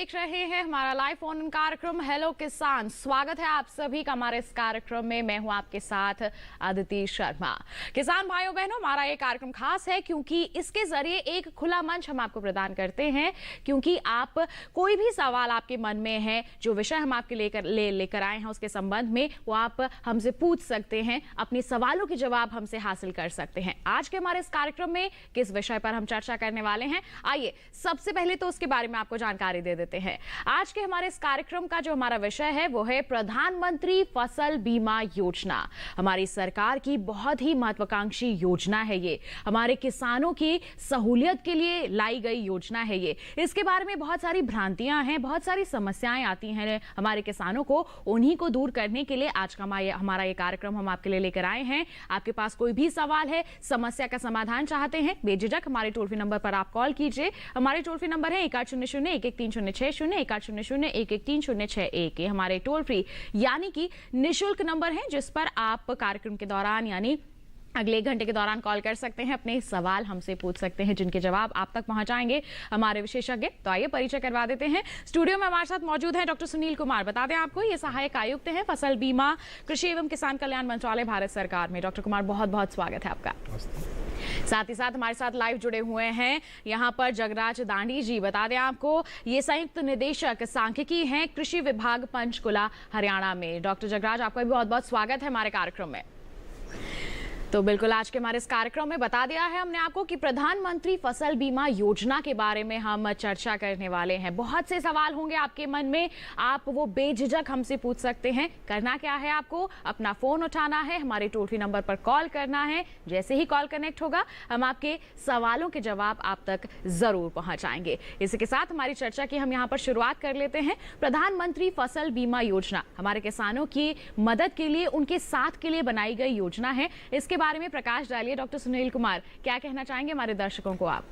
देख रहे हैं हमारा लाइव फोन इन कार्यक्रम हेलो किसान। स्वागत है आप सभी का हमारे इस कार्यक्रम में। मैं हूं आपके साथ अदिति शर्मा। किसान भाइयों बहनों, हमारा ये कार्यक्रम खास है क्योंकि इसके जरिए एक खुला मंच हम आपको प्रदान करते हैं, क्योंकि आप कोई भी सवाल आपके मन में है, जो विषय हम आपके लेकर आए हैं उसके संबंध में, वो आप हमसे पूछ सकते हैं, अपने सवालों के जवाब हमसे हासिल कर सकते हैं। आज के हमारे इस कार्यक्रम में किस विषय पर हम चर्चा करने वाले हैं, आइए सबसे पहले तो उसके बारे में आपको जानकारी दे देते हैं। आज के हमारे इस कार्यक्रम का जो हमारा विषय है वो है प्रधानमंत्री फसल बीमा योजना। हमारी सरकार की बहुत ही महत्वाकांक्षी योजना है ये, हमारे किसानों की सहूलियत के लिए लाई गई योजना है ये। इसके बारे में बहुत सारी भ्रांतियां हैं, बहुत सारी समस्याएं आती हैं हमारे किसानों को, उन्हीं को दूर करने के लिए आज का हमारा ये कार्यक्रम हम आपके लिए लेकर आए हैं। आपके पास कोई भी सवाल है, समस्या का समाधान चाहते हैं, बेझिझक हमारे टोल फ्री नंबर पर आप कॉल कीजिए। हमारे टोल फ्री नंबर है 1800-113060, 1800-113061। ये हमारे टोल फ्री यानी कि निःशुल्क नंबर है, जिस पर आप कार्यक्रम के दौरान यानी अगले 1 घंटे के दौरान कॉल कर सकते हैं, अपने सवाल हमसे पूछ सकते हैं, जिनके जवाब आप तक पहुंचाएंगे हमारे विशेषज्ञ। तो आइए परिचय करवा देते हैं। स्टूडियो में हमारे साथ मौजूद हैं डॉक्टर सुनील कुमार। बता दें आपको, ये सहायक आयुक्त हैं फसल बीमा, कृषि एवं किसान कल्याण मंत्रालय, भारत सरकार में। डॉक्टर कुमार, बहुत बहुत स्वागत है आपका। साथ ही साथ हमारे साथ लाइव जुड़े हुए हैं यहाँ पर जगराज दांडी जी। बता दें आपको, ये संयुक्त निदेशक सांख्यिकी हैं, कृषि विभाग, पंचकुला, हरियाणा में। डॉक्टर जगराज, आपका भी बहुत बहुत स्वागत है हमारे कार्यक्रम में। तो बिल्कुल, आज के हमारे इस कार्यक्रम में बता दिया है हमने आपको कि प्रधानमंत्री फसल बीमा योजना के बारे में हम चर्चा करने वाले हैं। बहुत से सवाल होंगे आपके मन में, आप वो बेझिझक हमसे पूछ सकते हैं। करना क्या है, आपको अपना फोन उठाना है, हमारे टोल फ्री नंबर पर कॉल करना है। जैसे ही कॉल कनेक्ट होगा, हम आपके सवालों के जवाब आप तक जरूर पहुंचाएंगे। इसी के साथ हमारी चर्चा की हम यहाँ पर शुरुआत कर लेते हैं। प्रधानमंत्री फसल बीमा योजना हमारे किसानों की मदद के लिए, उनके साथ के लिए बनाई गई योजना है। इसके बारे में प्रकाश डालिए। डॉक्टर सुनील कुमार, क्या कहना चाहेंगे हमारे दर्शकों को आप?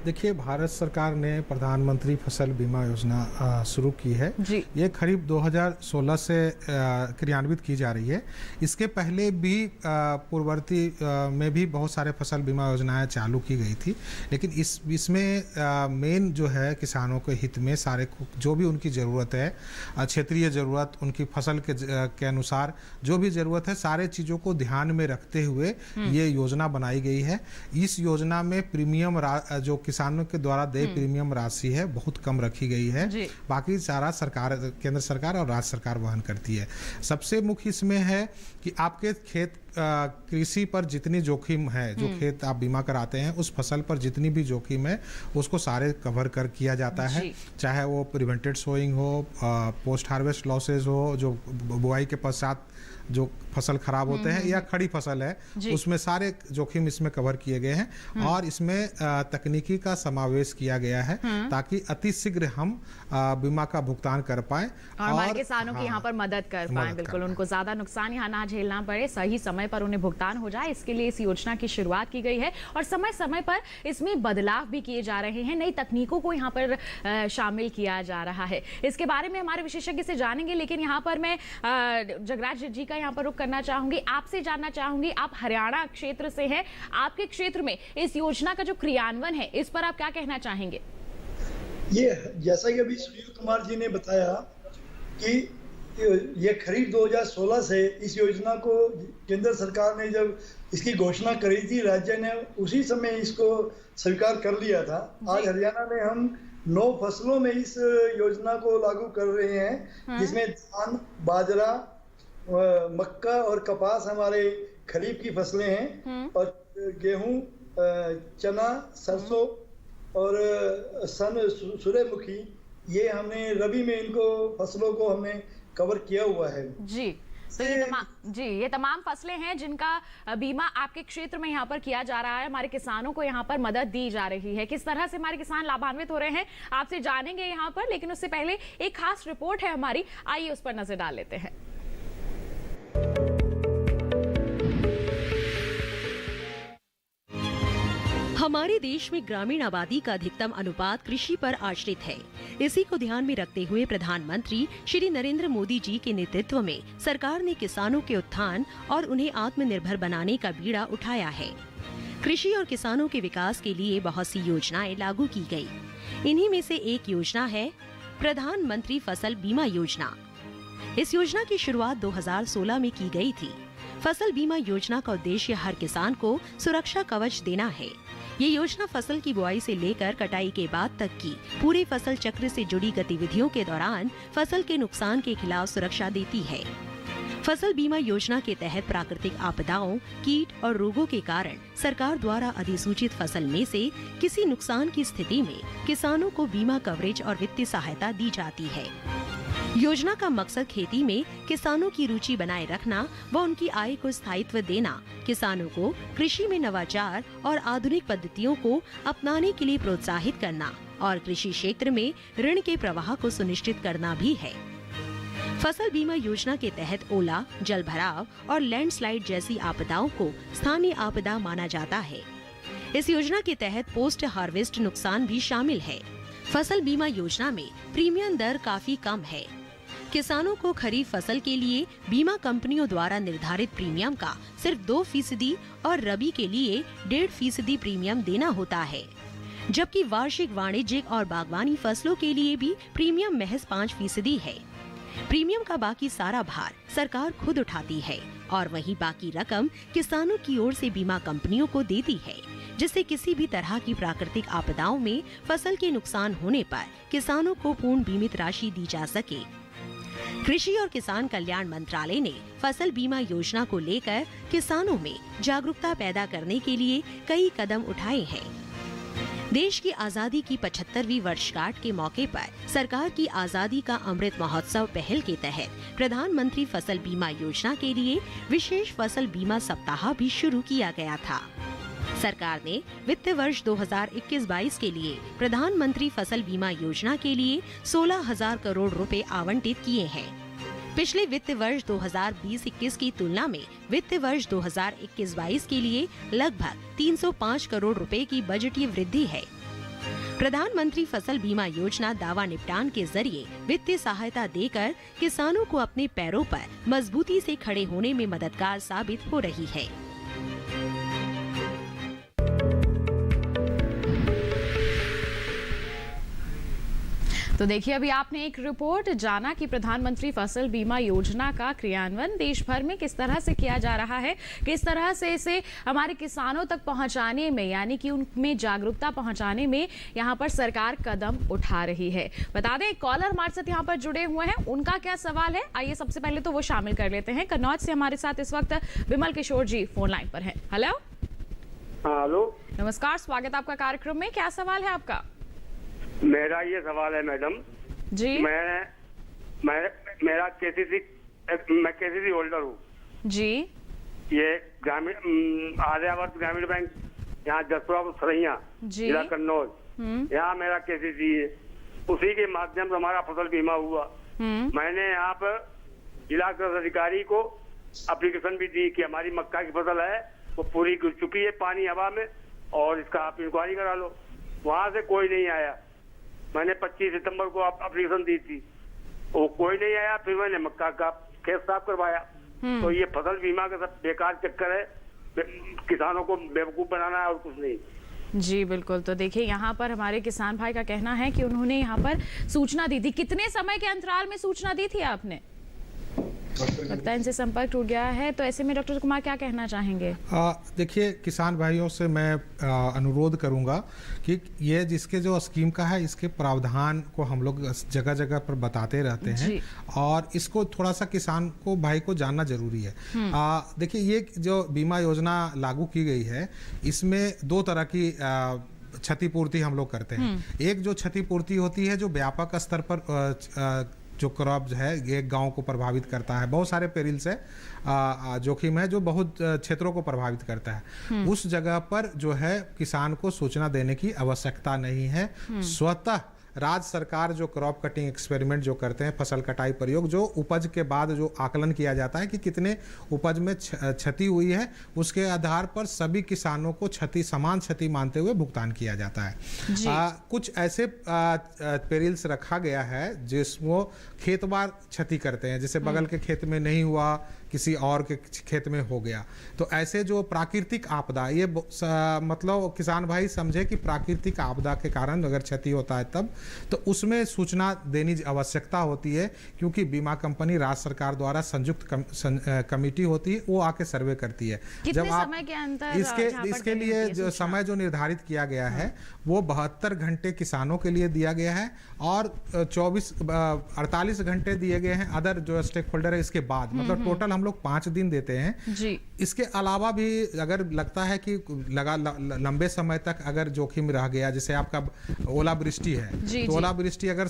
देखिए, भारत सरकार ने प्रधानमंत्री फसल बीमा योजना शुरू की है जी। ये करीब 2016 से क्रियान्वित की जा रही है। इसके पहले भी पूर्ववर्ती में भी बहुत सारे फसल बीमा योजनाएं चालू की गई थी, लेकिन इसमें मेन जो है किसानों के हित में सारे जो भी उनकी ज़रूरत है, क्षेत्रीय ज़रूरत, उनकी फसल के अनुसार जो भी ज़रूरत है, सारे चीज़ों को ध्यान में रखते हुए ये योजना बनाई गई है। इस योजना में प्रीमियम जो किसानों के द्वारा देय प्रीमियम राशि है बहुत कम रखी गई है। बाकी सारा सरकार, केंद्र सरकार और राज्य सरकार वहन करती है। सबसे मुख्य इसमें है कि आपके खेत कृषि पर जितनी जोखिम है, जो खेत आप बीमा कराते हैं, उस फसल पर जितनी भी जोखिम है उसको सारे कवर कर किया जाता है। चाहे वो प्रिवेंटेड सोइंग हो, पोस्ट हार्वेस्ट लॉसेज हो, जो बुआई के पश्चात जो फसल खराब होते हैं, या खड़ी फसल है, उसमें सारे जोखिम इसमें कवर किए गए हैं। और इसमें तकनीकी का समावेश किया गया है ताकि अति शीघ्र हम बीमा का भुगतान कर पाए और हमारे किसानों की यहाँ पर मदद कर पाए। बिल्कुल, उनको ज्यादा नुकसान यहाँ ना झेलना पड़े, सही समय पर उन्हें भुगतान हो जाए, इसके लिए इस योजना की शुरुआत की गई है। और समय समय पर इसमें बदलाव भी किए जा रहे हैं, नई तकनीकों को यहाँ पर शामिल किया जा रहा है। इसके बारे में हमारे विशेषज्ञ से जानेंगे, लेकिन यहाँ पर मैं जगराज जी का यहाँ पर रुख करना चाहूंगी। आपसे जानना चाहूंगी, आप हरियाणा क्षेत्र से हैं, आपके क्षेत्र में इस योजना का जो क्रियान्वयन है, इस पर आप क्या कहना चाहेंगे? ये जैसा कि अभी सुनील कुमार जी ने बताया कि ये खरीफ 2016 से इस योजना को केंद्र सरकार ने जब इसकी घोषणा करी थी, राज्य ने उसी समय इसको स्वीकार कर लिया था। आज हरियाणा में हम 9 फसलों में इस योजना को लागू कर रहे हैं, जिसमें धान, बाजरा, मक्का और कपास हमारे खरीफ की फसलें हैं, और गेहूं, चना, सरसों और सूर्यमुखी, ये हमने रबी में इनको फसलों को हमने कवर किया हुआ है जी। तो ये तमाम फसलें हैं जिनका बीमा आपके क्षेत्र में यहाँ पर किया जा रहा है। हमारे किसानों को यहाँ पर मदद दी जा रही है। किस तरह से हमारे किसान लाभान्वित हो रहे हैं, आपसे जानेंगे यहाँ पर, लेकिन उससे पहले एक खास रिपोर्ट है हमारी, आइए उस पर नजर डाल लेते हैं। हमारे देश में ग्रामीण आबादी का अधिकतम अनुपात कृषि पर आश्रित है। इसी को ध्यान में रखते हुए प्रधानमंत्री श्री नरेंद्र मोदी जी के नेतृत्व में सरकार ने किसानों के उत्थान और उन्हें आत्मनिर्भर बनाने का बीड़ा उठाया है। कृषि और किसानों के विकास के लिए बहुत सी योजनाएं लागू की गई। इन्हीं में से एक योजना है प्रधानमंत्री फसल बीमा योजना। इस योजना की शुरुआत 2016 में की गई थी। फसल बीमा योजना का उद्देश्य हर किसान को सुरक्षा कवच देना है। ये योजना फसल की बुआई से लेकर कटाई के बाद तक की पूरे फसल चक्र से जुड़ी गतिविधियों के दौरान फसल के नुकसान के खिलाफ सुरक्षा देती है। फसल बीमा योजना के तहत प्राकृतिक आपदाओं, कीट और रोगों के कारण सरकार द्वारा अधिसूचित फसल में से किसी नुकसान की स्थिति में किसानों को बीमा कवरेज और वित्तीय सहायता दी जाती है। योजना का मकसद खेती में किसानों की रुचि बनाए रखना व उनकी आय को स्थायित्व देना, किसानों को कृषि में नवाचार और आधुनिक पद्धतियों को अपनाने के लिए प्रोत्साहित करना और कृषि क्षेत्र में ऋण के प्रवाह को सुनिश्चित करना भी है। फसल बीमा योजना के तहत ओला, जल भराव और लैंडस्लाइड जैसी आपदाओं को स्थानीय आपदा माना जाता है। इस योजना के तहत पोस्ट हार्वेस्ट नुकसान भी शामिल है। फसल बीमा योजना में प्रीमियम दर काफी कम है। किसानों को खरीफ फसल के लिए बीमा कंपनियों द्वारा निर्धारित प्रीमियम का सिर्फ 2% और रबी के लिए 1.5% प्रीमियम देना होता है, जबकि वार्षिक, वाणिज्यिक और बागवानी फसलों के लिए भी प्रीमियम महज 5% है। प्रीमियम का बाकी सारा भार सरकार खुद उठाती है और वही बाकी रकम किसानों की ओर से बीमा कंपनियों को देती है, जिससे किसी भी तरह की प्राकृतिक आपदाओं में फसल के नुकसान होने पर किसानों को पूर्ण बीमित राशि दी जा सके। कृषि और किसान कल्याण मंत्रालय ने फसल बीमा योजना को लेकर किसानों में जागरूकता पैदा करने के लिए कई कदम उठाए हैं। देश की आजादी की 75वीं वर्षगांठ के मौके पर सरकार की आजादी का अमृत महोत्सव पहल के तहत प्रधानमंत्री फसल बीमा योजना के लिए विशेष फसल बीमा सप्ताह भी शुरू किया गया था। सरकार ने वित्त वर्ष 2021-22 के लिए प्रधानमंत्री फसल बीमा योजना के लिए 16,000 करोड़ रुपए आवंटित किए हैं। पिछले वित्त वर्ष 2020-21 की तुलना में वित्त वर्ष 2021-22 के लिए लगभग 305 करोड़ रुपए की बजटीय वृद्धि है। प्रधानमंत्री फसल बीमा योजना दावा निपटान के जरिए वित्तीय सहायता देकर किसानों को अपने पैरों पर मजबूती से खड़े होने में मददगार साबित हो रही है। तो देखिए, अभी आपने एक रिपोर्ट जाना कि प्रधानमंत्री फसल बीमा योजना का क्रियान्वयन देश भर में किस तरह से किया जा रहा है, किस तरह से इसे हमारे किसानों तक पहुंचाने में, यानी कि उनमें जागरूकता पहुंचाने में यहाँ पर सरकार कदम उठा रही है। बता दें, एक कॉलर हमारे साथ यहाँ पर जुड़े हुए हैं, उनका क्या सवाल है, आइए सबसे पहले तो वो शामिल कर लेते हैं। कन्नौज से हमारे साथ इस वक्त विमल किशोर जी फोन लाइन पर हैं। हेलो। हेलो, नमस्कार, स्वागत आपका कार्यक्रम में। क्या सवाल है आपका? मेरा ये सवाल है मैडम जी। मेरा केसीसी होल्डर हूँ जी। ये ग्रामीण आर्यावर्त ग्रामीण बैंक यहाँ जसपुरा सरैया जिला कन्नौज, यहाँ मेरा केसीसी है। उसी के माध्यम से हमारा फसल बीमा हुआ। मैंने यहाँ पर जिला कृषि अधिकारी को एप्लीकेशन भी दी कि हमारी मक्का की फसल है वो पूरी गिर चुकी है पानी हवा में और इसका आप इंक्वायरी करा लो। वहाँ से कोई नहीं आया। मैंने 25 सितंबर को एप्लीकेशन दी थी, वो कोई नहीं आया। फिर मैंने मक्का का खेत साफ करवाया। तो ये फसल बीमा का सब बेकार चक्कर है, किसानों को बेवकूफ बनाना है और कुछ नहीं। जी बिल्कुल। तो देखिए, यहाँ पर हमारे किसान भाई का कहना है कि उन्होंने यहाँ पर सूचना दी थी। कितने समय के अंतराल में सूचना दी थी आपने? लगता है इनसे संपर्क टूट गया है। तो ऐसे में डॉक्टर कुमार क्या कहना चाहेंगे? देखिए, किसान भाइयों से मैं अनुरोध करूंगा कि ये जिसके जो स्कीम का है, इसके प्रावधान को हम लोग जगह जगह पर बताते रहते हैं और इसको थोड़ा सा किसान को भाई को जानना जरूरी है। देखिए, ये जो बीमा योजना लागू की गई है, इसमें 2 तरह की क्षतिपूर्ति हम लोग करते हैं। एक जो क्षतिपूर्ति होती है जो व्यापक स्तर पर जो क्रॉप है, ये गांव को प्रभावित करता है, बहुत सारे पेरिल से जोखिम है जो बहुत क्षेत्रों को प्रभावित करता है। उस जगह पर जो है किसान को सूचना देने की आवश्यकता नहीं है। स्वतः राज्य सरकार जो क्रॉप कटिंग एक्सपेरिमेंट जो करते हैं, फसल कटाई प्रयोग, जो उपज के बाद जो आकलन किया जाता है कि कितने उपज में क्षति हुई है, उसके आधार पर सभी किसानों को समान क्षति मानते हुए भुगतान किया जाता है। कुछ ऐसे पेरिल्स रखा गया है जिसको खेतवार क्षति करते हैं, जैसे बगल के खेत में नहीं हुआ, किसी और के खेत में हो गया। तो ऐसे जो प्राकृतिक आपदा, ये मतलब किसान भाई समझे कि प्राकृतिक आपदा के कारण अगर क्षति होता है तब तो उसमें सूचना देनी आवश्यकता होती है, क्योंकि बीमा कंपनी राज्य सरकार द्वारा संयुक्त कमेटी होती है, वो आके सर्वे करती है। जब आप समय के अंतर इसके लिए जो समय जो निर्धारित किया गया है वो 72 घंटे किसानों के लिए दिया गया है और 48 घंटे दिए गए हैं अदर जो स्टेक होल्डर है इसके बाद, मतलब टोटल हम लोग 5 दिन देते हैं जी। इसके अलावा भी अगर लगता है कि लंबे समय तक अगर जोखिम रह गया, जैसे आपका ओलावृष्टि है तो ओलावृष्टि अगर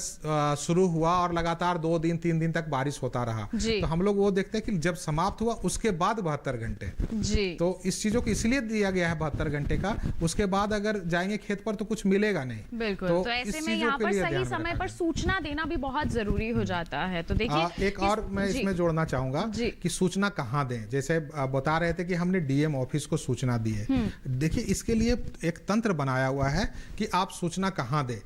शुरू हुआ और लगातार 2 दिन 3 दिन तक बारिश होता रहा तो हम लोग वो देखते हैं कि जब समाप्त हुआ उसके बाद 72 घंटे जी। तो इस चीजों को इसलिए दिया गया है 72 घंटे का, उसके बाद अगर जाएंगे खेत पर तो कुछ मिलेगा नहीं। बिल्कुल, तो ऐसे में यहाँ पर सही समय पर सूचना देना भी बहुत जरूरी हो जाता है। तो देखिए एक और मैं इसमें जोड़ना चाहूंगा कि सूचना कहाँ दें। जैसे बता रहे थे कि हमने डीएम ऑफिस को सूचना दी है, देखिए इसके लिए एक तंत्र बनाया हुआ है कि आप सूचना कहाँ दें।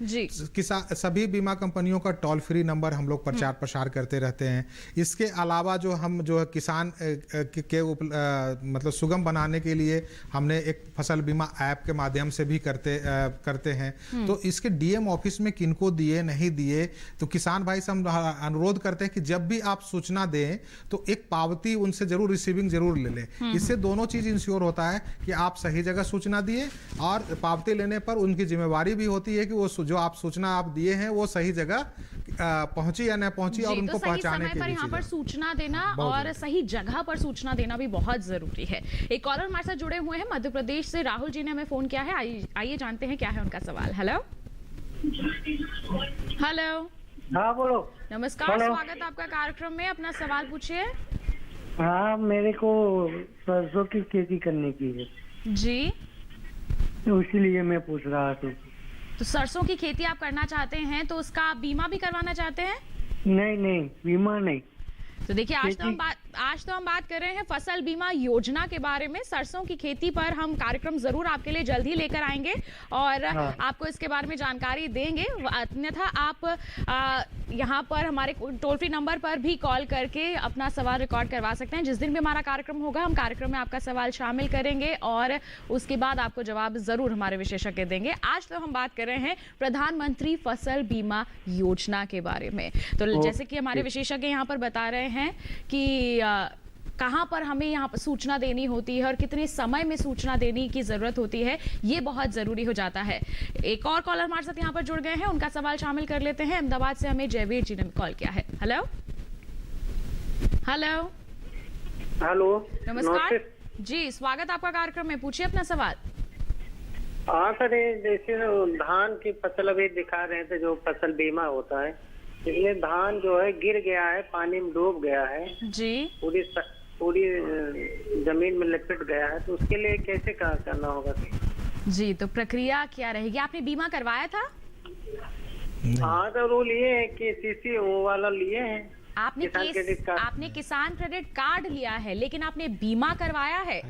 सभी बीमा कंपनियों का टोल फ्री नंबर हम लोग प्रचार प्रसार करते रहते हैं। इसके अलावा जो हम जो किसान के मतलब सुगम बनाने के लिए हमने एक फसल बीमा ऐप के माध्यम से भी करते हैं। तो इसके डीएम ऑफिस में किनको दिए नहीं दिए, तो किसान भाई से हम अनुरोध करते हैं कि जब भी आप सूचना दें तो एक पावती उनसे जरूर रिसीविंग जरूर ले लें। इससे दोनों चीज इंश्योर होता है कि आप सही जगह सूचना दिए और पावती लेने पर उनकी जिम्मेवारी भी होती है कि वो जो आप सूचना आप दिए हैं वो सही जगह पहुंची या न पहुंची और उनको पहुंचाने के लिए यहाँ पर सूचना देना और सही जगह पर सूचना देना भी बहुत जरूरी है। एक कॉलर हमारे साथ जुड़े हुए हैं मध्य प्रदेश से, राहुल जी ने हमें फोन किया है। आइए जानते हैं क्या है उनका सवाल। हेलो हेलो, हाँ बोलो। नमस्कार, स्वागत आपका कार्यक्रम में, अपना सवाल पूछिए। हाँ, मेरे को सरसों की खेती करने की है जी, तो इसीलिए मैं पूछ रहा था। तो सरसों की खेती आप करना चाहते हैं तो उसका बीमा भी करवाना चाहते हैं? नहीं, बीमा नहीं। तो देखिए आज तो हम बात कर रहे हैं फसल बीमा योजना के बारे में। सरसों की खेती पर हम कार्यक्रम जरूर आपके लिए जल्द ही लेकर आएंगे और आपको इसके बारे में जानकारी देंगे। अन्यथा आप यहाँ पर हमारे टोल फ्री नंबर पर भी कॉल करके अपना सवाल रिकॉर्ड करवा सकते हैं। जिस दिन भी हमारा कार्यक्रम होगा हम कार्यक्रम में आपका सवाल शामिल करेंगे और उसके बाद आपको जवाब जरूर हमारे विशेषज्ञ देंगे। आज तो हम बात कर रहे हैं प्रधानमंत्री फसल बीमा योजना के बारे में। तो जैसे कि हमारे विशेषज्ञ यहाँ पर बता रहे हैं कि कहां पर हमें यहाँ पर सूचना देनी होती है और कितने समय में सूचना देने की जरूरत होती है, ये बहुत जरूरी हो जाता है। एक और कॉलर हमारे साथ यहाँ पर जुड़ गए हैं, उनका सवाल शामिल कर लेते हैं। अहमदाबाद से हमें जयवीर जी ने कॉल किया है। हेलो हेलो हेलो, नमस्कार जी, स्वागत आपका कार्यक्रम में, पूछिए अपना सवाल। हाँ सर, जैसे धान की फसल अभी दिखा रहे थे जो फसल बीमा होता है, इसलिए धान जो है गिर गया है, पानी में डूब गया है जी, पूरी जमीन में लिपट गया है, तो उसके लिए कैसे करना होगा जी? तो प्रक्रिया क्या रहेगी? आपने बीमा करवाया था? हाँ तो वो लिए हैं KCC वो वाला लिए हैं। आपने किसान क्रेडिट कार्ड लिया है लेकिन आपने बीमा करवाया है?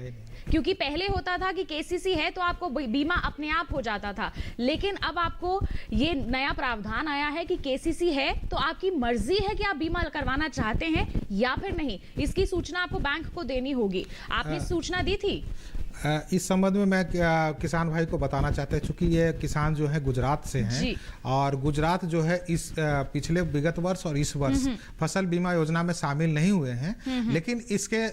क्योंकि पहले होता था कि KCC है तो आपको बीमा अपने आप हो जाता था, लेकिन अब आपको ये नया प्रावधान आया है कि KCC है तो आपकी मर्जी है कि आप बीमा करवाना चाहते हैं या फिर नहीं। इसकी सूचना आपको बैंक को देनी होगी। आपने सूचना दी थी? इस संबंध में मैं किसान भाई को बताना चाहता हूँ, चूंकि ये किसान जो है गुजरात से हैं और गुजरात जो है इस पिछले विगत वर्ष और इस वर्ष फसल बीमा योजना में शामिल नहीं हुए हैं, लेकिन इसके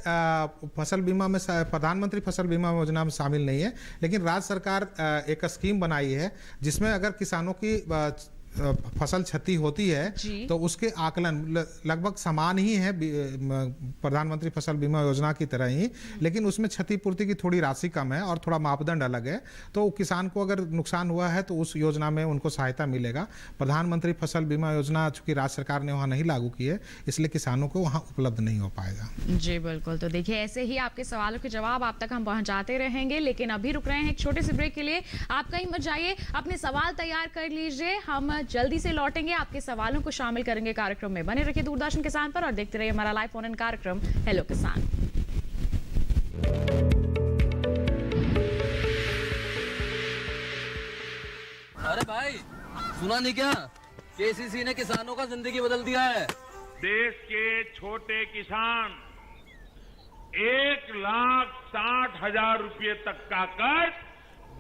फसल बीमा में प्रधानमंत्री फसल बीमा योजना में शामिल नहीं है, लेकिन राज्य सरकार एक स्कीम बनाई है जिसमें अगर किसानों की फसल क्षति होती है तो उसके आकलन लगभग समान ही है प्रधानमंत्री फसल बीमा योजना की तरह ही, लेकिन उसमें क्षतिपूर्ति की थोड़ी राशि कम है और थोड़ा मापदंड अलग है। तो किसान को अगर नुकसान हुआ है तो उस योजना में उनको सहायता मिलेगा। प्रधानमंत्री फसल बीमा योजना चूंकि राज्य सरकार ने वहाँ नहीं लागू की है, इसलिए किसानों को वहाँ उपलब्ध नहीं हो पाएगा। जी बिल्कुल। तो देखिए ऐसे ही आपके सवालों के जवाब आप तक हम पहुँचाते रहेंगे, लेकिन अभी रुक रहे हैं एक छोटे से ब्रेक के लिए। आप कहीं मत जाइए, अपने सवाल तैयार कर लीजिए, हम जल्दी से लौटेंगे, आपके सवालों को शामिल करेंगे कार्यक्रम में। बने रहिए दूरदर्शन किसान पर और देखते रहिए हमारा लाइव फोन इन कार्यक्रम हेलो किसान। अरे भाई सुना नहीं क्या, KCC ने किसानों का जिंदगी बदल दिया है। देश के छोटे किसान 1,60,000 रुपये तक का कर्ज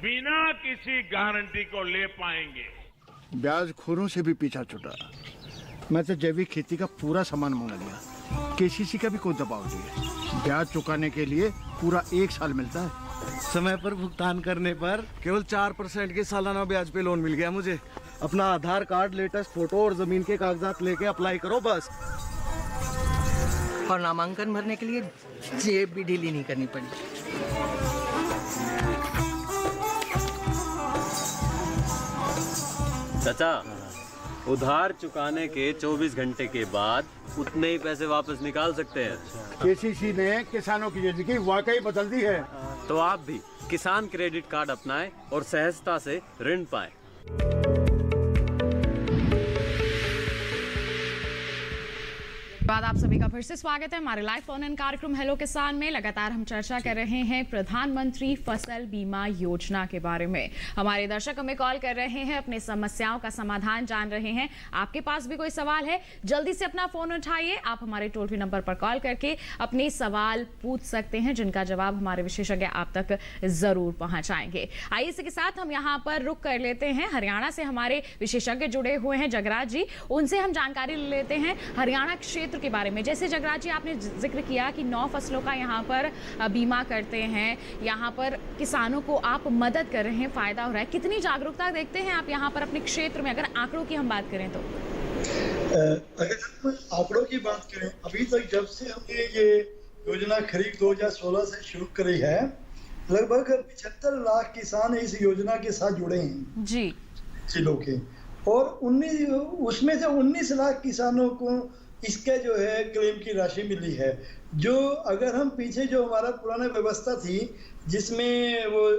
बिना किसी गारंटी को ले पाएंगे। ब्याज खोरों से भी पीछा छुटा। मैं तो जैविक खेती का पूरा सामान मंगा लिया। केसीसी का भी कोई दबाव नहीं है। ब्याज चुकाने के लिए पूरा 1 साल मिलता है। समय पर भुगतान करने पर केवल 4% के सालाना ब्याज पे लोन मिल गया मुझे। अपना आधार कार्ड, लेटेस्ट फोटो और जमीन के कागजात लेके अप्लाई करो बस। और नामांकन भरने के लिए जेब भी ढीली नहीं करनी पड़ी। चाचा, उधार चुकाने के 24 घंटे के बाद उतने ही पैसे वापस निकाल सकते हैं। केसीसी ने किसानों की जिंदगी वाकई बदल दी है। तो आप भी किसान क्रेडिट कार्ड अपनाएं और सहजता से ऋण पाएं। बाद आप सभी का फिर से स्वागत है हमारे लाइव फोन इन कार्यक्रम हेलो किसान में। लगातार हम चर्चा कर रहे हैं प्रधानमंत्री फसल बीमा योजना के बारे में। हमारे दर्शक हमें कॉल कर रहे हैं, अपनी समस्याओं का समाधान जान रहे हैं। आपके पास भी कोई सवाल है, जल्दी से अपना फोन उठाइए। आप हमारे टोल फ्री नंबर पर कॉल करके अपने सवाल पूछ सकते हैं, जिनका जवाब हमारे विशेषज्ञ आप तक जरूर पहुंचाएंगे। आइए इसी के साथ हम यहाँ पर रुक कर लेते हैं। हरियाणा से हमारे विशेषज्ञ जुड़े हुए हैं, जगराज जी। उनसे हम जानकारी ले लेते हैं हरियाणा क्षेत्र के बारे में। जैसे जगराज जी, आपने जिक्र किया कि 9 फसलों का यहाँ पर बीमा करते हैं, यहाँ पर किसानों को आप मदद कर रहे हैं, फायदा हो रहा है। कितनी जागरूकता देखते हैं आप यहाँ पर अपने क्षेत्र में, अगर आंकड़ों की हम बात करें तो? अगर हम आंकड़ों की बात करें, अभी तक जब से हमने ये योजना खरीफ 2016 से शुरू करी है, लगभग 75 लाख किसान इस योजना के साथ जुड़े हैं जी जिलों के। और उसमें से 19 लाख किसानों को इसके जो है क्लेम की राशि मिली है। जो अगर हम पीछे जो हमारा पुराना व्यवस्था थी, जिसमें वो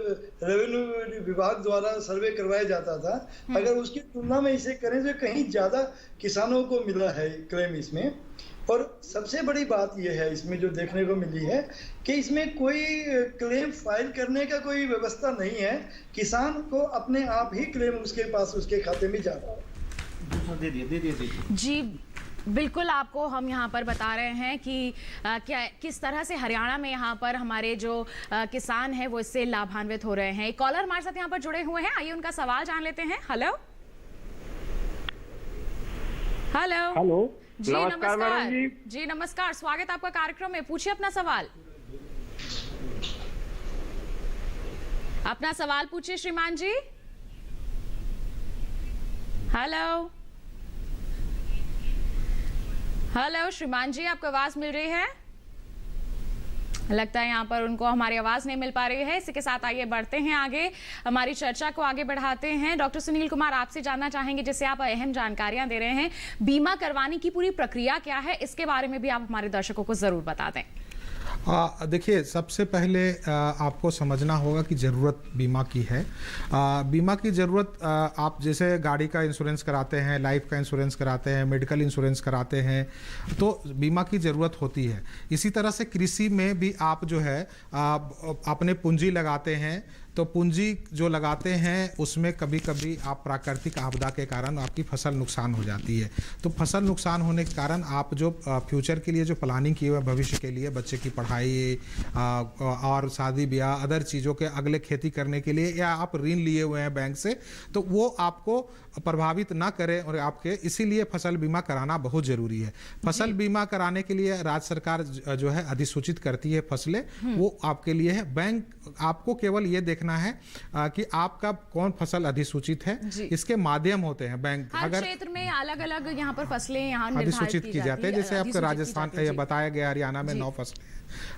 रेवेन्यू विभाग द्वारा सर्वे करवाया जाता था, अगर उसकी तुलना में इसे करें तो कहीं ज्यादा किसानों को मिला है क्लेम इसमें। और सबसे बड़ी बात यह है इसमें जो देखने को मिली है कि इसमें कोई क्लेम फाइल करने का कोई व्यवस्था नहीं है। किसान को अपने आप ही क्लेम उसके पास उसके खाते में जा रहा है। जी बिल्कुल, आपको हम यहाँ पर बता रहे हैं कि क्या किस तरह से हरियाणा में यहाँ पर हमारे जो किसान हैं वो इससे लाभान्वित हो रहे हैं। एक कॉलर हमारे साथ यहाँ पर जुड़े हुए हैं, आइए उनका सवाल जान लेते हैं। हेलो हेलो हेलो जी नमस्कार जी नमस्कार, स्वागत आपका कार्यक्रम में। पूछिए अपना सवाल। अपना सवाल पूछिए श्रीमान जी। हेलो हेलो श्रीमान जी, आपको आवाज मिल रही है? लगता है यहाँ पर उनको हमारी आवाज नहीं मिल पा रही है। इसी के साथ आइए बढ़ते हैं आगे, हमारी चर्चा को आगे बढ़ाते हैं। डॉक्टर सुनील कुमार, आपसे जानना चाहेंगे, जैसे आप अहम जानकारियां दे रहे हैं, बीमा करवाने की पूरी प्रक्रिया क्या है, इसके बारे में भी आप हमारे दर्शकों को जरूर बता दें। देखिए, सबसे पहले आपको समझना होगा कि ज़रूरत बीमा की है। बीमा की ज़रूरत, आप जैसे गाड़ी का इंश्योरेंस कराते हैं, लाइफ का इंश्योरेंस कराते हैं, मेडिकल इंश्योरेंस कराते हैं, तो बीमा की ज़रूरत होती है। इसी तरह से कृषि में भी आप जो है अपने पूंजी लगाते हैं, तो पूंजी जो लगाते हैं उसमें कभी कभी आप प्राकृतिक आपदा के कारण आपकी फसल नुकसान हो जाती है। तो फसल नुकसान होने के कारण आप जो फ्यूचर के लिए जो प्लानिंग की हुई है, भविष्य के लिए बच्चे की पढ़ाई और शादी ब्याह अदर चीज़ों के अगले खेती करने के लिए, या आप ऋण लिए हुए हैं बैंक से, तो वो आपको प्रभावित ना करे और आपके, इसीलिए फसल बीमा कराना बहुत ज़रूरी है। फसल बीमा कराने के लिए राज्य सरकार जो है अधिसूचित करती है फसलें, वो आपके लिए है। बैंक आपको केवल ये देखना है कि आपका कौन फसल अधिसूचित है, इसके माध्यम होते हैं बैंक। अगर क्षेत्र में अलग अलग यहाँ पर फसलें यहाँ अधिसूचित की जाती है, जैसे आपको राजस्थान बताया गया, हरियाणा में 9 फसलें,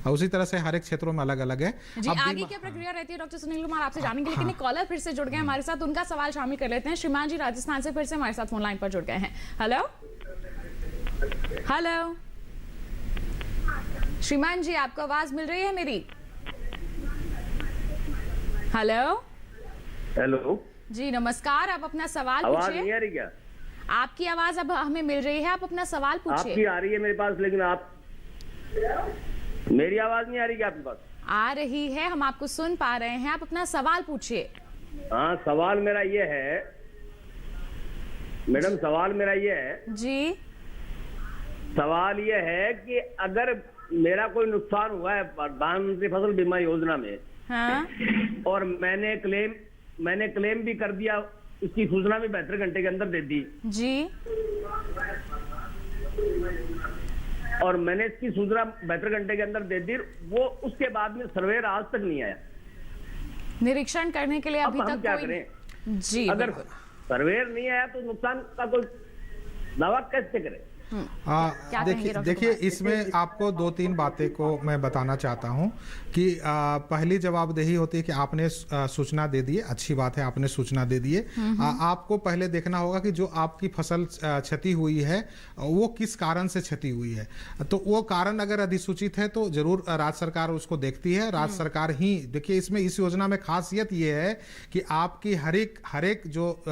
उसी तरह से हर एक क्षेत्रों में अलग अलग है। जी, आगे क्या प्रक्रिया रहती है डॉक्टर सुनील कुमार, आपसे जानेंगे। लेकिन एक कॉलर फिर से जुड़ गए हमारे साथ, उनका सवाल शामिल कर लेते हैं। श्रीमान जी राजस्थान से फिर से हमारे साथ फोन लाइन पर जुड़ गए हैं। हेलो हेलो श्रीमान जी, आपको आवाज मिल रही है मेरी? हेलो हेलो जी नमस्कार, आप अपना सवाल पूछिए। आवाज नहीं आ रही क्या? आपकी आवाज अब हमें मिल रही है, आप अपना सवाल पूछिए। आपकी आ रही है मेरे पास, लेकिन आप, मेरी आवाज नहीं आ रही क्या आपके पास? आ रही है, हम आपको सुन पा रहे हैं, आप अपना सवाल पूछिए। हाँ, सवाल मेरा ये है मैडम, सवाल मेरा ये है जी, सवाल ये है कि अगर मेरा कोई नुकसान हुआ है प्रधानमंत्री फसल बीमा योजना में, हाँ? और मैंने क्लेम भी कर दिया, उसकी सूचना भी 72 घंटे के अंदर दे दी जी, और मैंने इसकी सूचना 72 घंटे के अंदर दे दी, वो उसके बाद में सर्वेयर आज तक नहीं आया निरीक्षण करने के लिए। अभी अब तक हम क्या कोई करें? जी, अगर सर्वेयर नहीं आया तो नुकसान का कोई दावा कैसे करें? देखिए इसमें आपको 2-3 बातें को मैं बताना चाहता हूं कि पहली जवाबदेही होती है कि आपने सूचना दे दी है, अच्छी बात है, आपने सूचना दे दी है। आपको पहले देखना होगा कि जो आपकी फसल क्षति हुई है वो किस कारण से क्षति हुई है। तो वो कारण अगर अधिसूचित है तो जरूर राज्य सरकार उसको देखती है। राज्य सरकार ही, देखिए इसमें इस योजना में खासियत ये है कि आपकी हर एक जो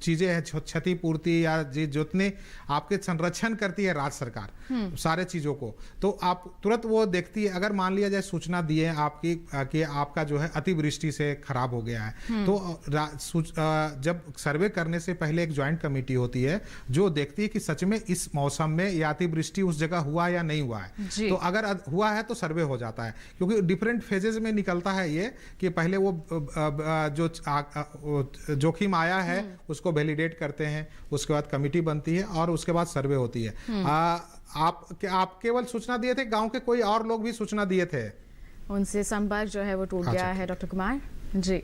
चीजें हैं, क्षतिपूर्ति या जितने आपके संरक्षण करती है राज्य सरकार सारे चीजों को, तो आप तुरंत वो देखती है। अगर मान लिया जाए सूचना दी है आपकी कि आपका जो है अतिवृष्टि से खराब हो गया है, तो जब सर्वे करने से पहले एक ज्वाइंट कमेटी होती है जो देखती है कि सच में इस मौसम में या अतिवृष्टि उस जगह हुआ या नहीं हुआ है। तो अगर हुआ है तो सर्वे हो जाता है, क्योंकि डिफरेंट फेजेस में निकलता है ये कि पहले वो जो जोखिम आया है उसको वैलिडेट करते हैं, उसके बाद कमेटी बनती है और उसके बाद सर्वे होती है। आप केवल सूचना दिए थे, गांव के कोई और लोग भी सूचना दिए थे, उनसे संपर्क जो है वो टूट गया है डॉक्टर कुमार जी।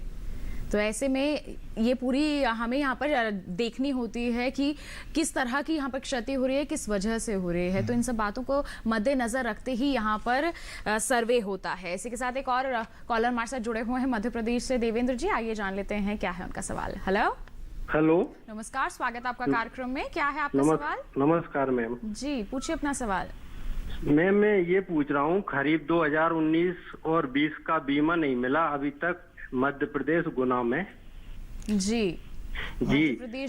तो ऐसे में ये पूरी हमें यहाँ पर देखनी होती है कि किस तरह की यहाँ पर क्षति हो रही है, किस वजह से हो रही है। तो इन सब बातों को मद्देनजर रखते ही यहाँ पर सर्वे होता है। इसी के साथ एक और कॉलर हमारे साथ जुड़े हुए हैं मध्य प्रदेश से, देवेंद्र जी, आइए जान लेते हैं क्या है उनका सवाल। हेलो, नमस्कार, स्वागत आपका कार्यक्रम में। क्या है आपका सवाल? नमस्कार मैम जी, पूछिए अपना सवाल। मैम मैं ये पूछ रहा हूँ, खरीफ 2019 और 20 का बीमा नहीं मिला अभी तक मध्य प्रदेश गुना में। जी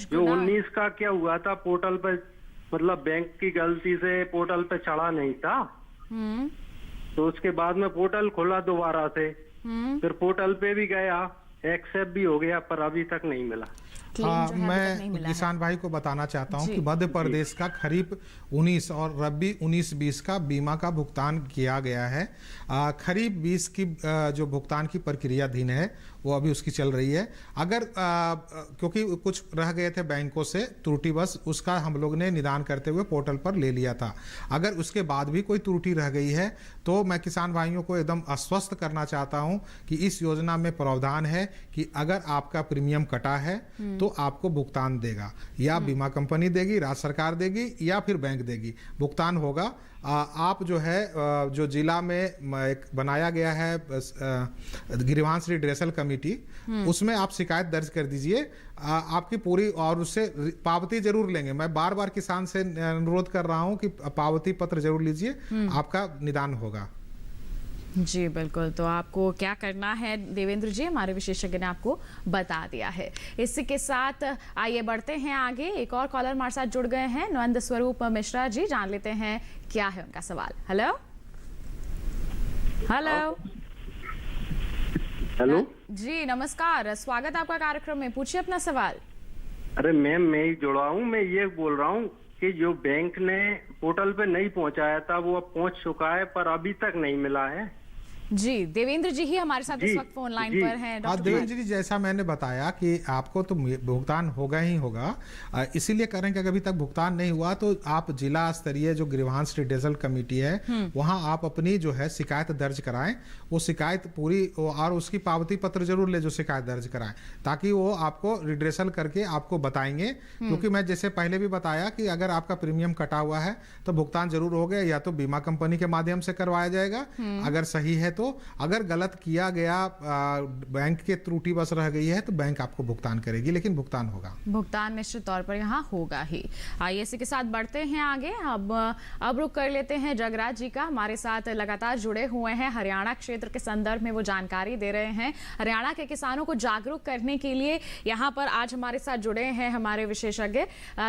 जो 19 का क्या हुआ था, पोर्टल पे मतलब बैंक की गलती से पोर्टल पे चढ़ा नहीं था, तो उसके बाद में पोर्टल खोला दोबारा से, फिर पोर्टल पे भी गया, एक्सेप्ट भी हो गया, पर अभी तक नहीं मिला। मैं किसान भाई को बताना चाहता हूं कि मध्य प्रदेश का खरीफ 19 और रबी 19-20 का बीमा का भुगतान किया गया है। खरीफ 20 की जो भुगतान की प्रक्रियाधीन है वो अभी उसकी चल रही है। अगर क्योंकि कुछ रह गए थे बैंकों से त्रुटि, बस उसका हम लोग ने निदान करते हुए पोर्टल पर ले लिया था। अगर उसके बाद भी कोई त्रुटि रह गई है तो मैं किसान भाइयों को एकदम आश्वस्त करना चाहता हूं कि इस योजना में प्रावधान है कि अगर आपका प्रीमियम कटा है तो आपको भुगतान देगा, या बीमा कंपनी देगी, राज्य सरकार देगी, या फिर बैंक देगी, भुगतान होगा। आप जो है जो जिला में एक बनाया गया है ग्रीवांस रिड्रेसल कमेटी, उसमें आप शिकायत दर्ज कर दीजिए, आपकी पूरी, और उससे पावती जरूर लेंगे। मैं बार बार किसान से अनुरोध कर रहा हूं कि पावती पत्र जरूर लीजिए, आपका निदान होगा। जी बिल्कुल। तो आपको क्या करना है देवेंद्र जी, हमारे विशेषज्ञ ने आपको बता दिया है। इसी के साथ आइए बढ़ते हैं आगे। एक और कॉलर हमारे साथ जुड़ गए हैं, नंद स्वरूप मिश्रा जी, जान लेते हैं क्या है उनका सवाल। हेलो जी, नमस्कार, स्वागत आपका कार्यक्रम में, पूछिए अपना सवाल। अरे मैम मैं ही जुड़ा हूँ, मैं ये बोल रहा हूँ कि जो बैंक ने पोर्टल पे नहीं पहुंचाया था वो अब पहुंच चुका है, पर अभी तक नहीं मिला है। जी, देवेंद्र जी ही हमारे साथ इस वक्त फोन लाइन पर हैं। देवेंद्र जी, जैसा मैंने बताया कि आपको तो भुगतान होगा ही होगा, इसीलिए करें कि अभी तक भुगतान नहीं हुआ तो आप जिला स्तरीय जो ग्रीवांस रिड्रेसल कमेटी है वहां आप अपनी जो है शिकायत दर्ज कराएं। वो शिकायत पूरी, और उसकी पावती पत्र जरूर ले जो शिकायत दर्ज कराएं, ताकि वो आपको रिड्रेसल करके आपको बताएंगे। क्योंकि मैं जैसे पहले भी बताया कि अगर आपका प्रीमियम कटा हुआ है तो भुगतान जरूर हो गया, या तो बीमा कंपनी के माध्यम से करवाया जाएगा अगर सही है तो, अगर गलत किया गया, बैंक के त्रुटि बस रह गई है तो बैंक आपको भुगतान करेगी, लेकिन भुगतान होगा, भुगतान निश्चित तौर पर यहाँ होगा ही। आइए इसी के साथ बढ़ते हैं आगे। अब रुक कर लेते हैं जगराज जी का, हमारे साथ लगातार जुड़े हुए हैं, हरियाणा क्षेत्र के संदर्भ में वो जानकारी दे रहे हैं। हरियाणा के किसानों को जागरूक करने के लिए यहाँ पर आज हमारे साथ जुड़े हैं हमारे विशेषज्ञ।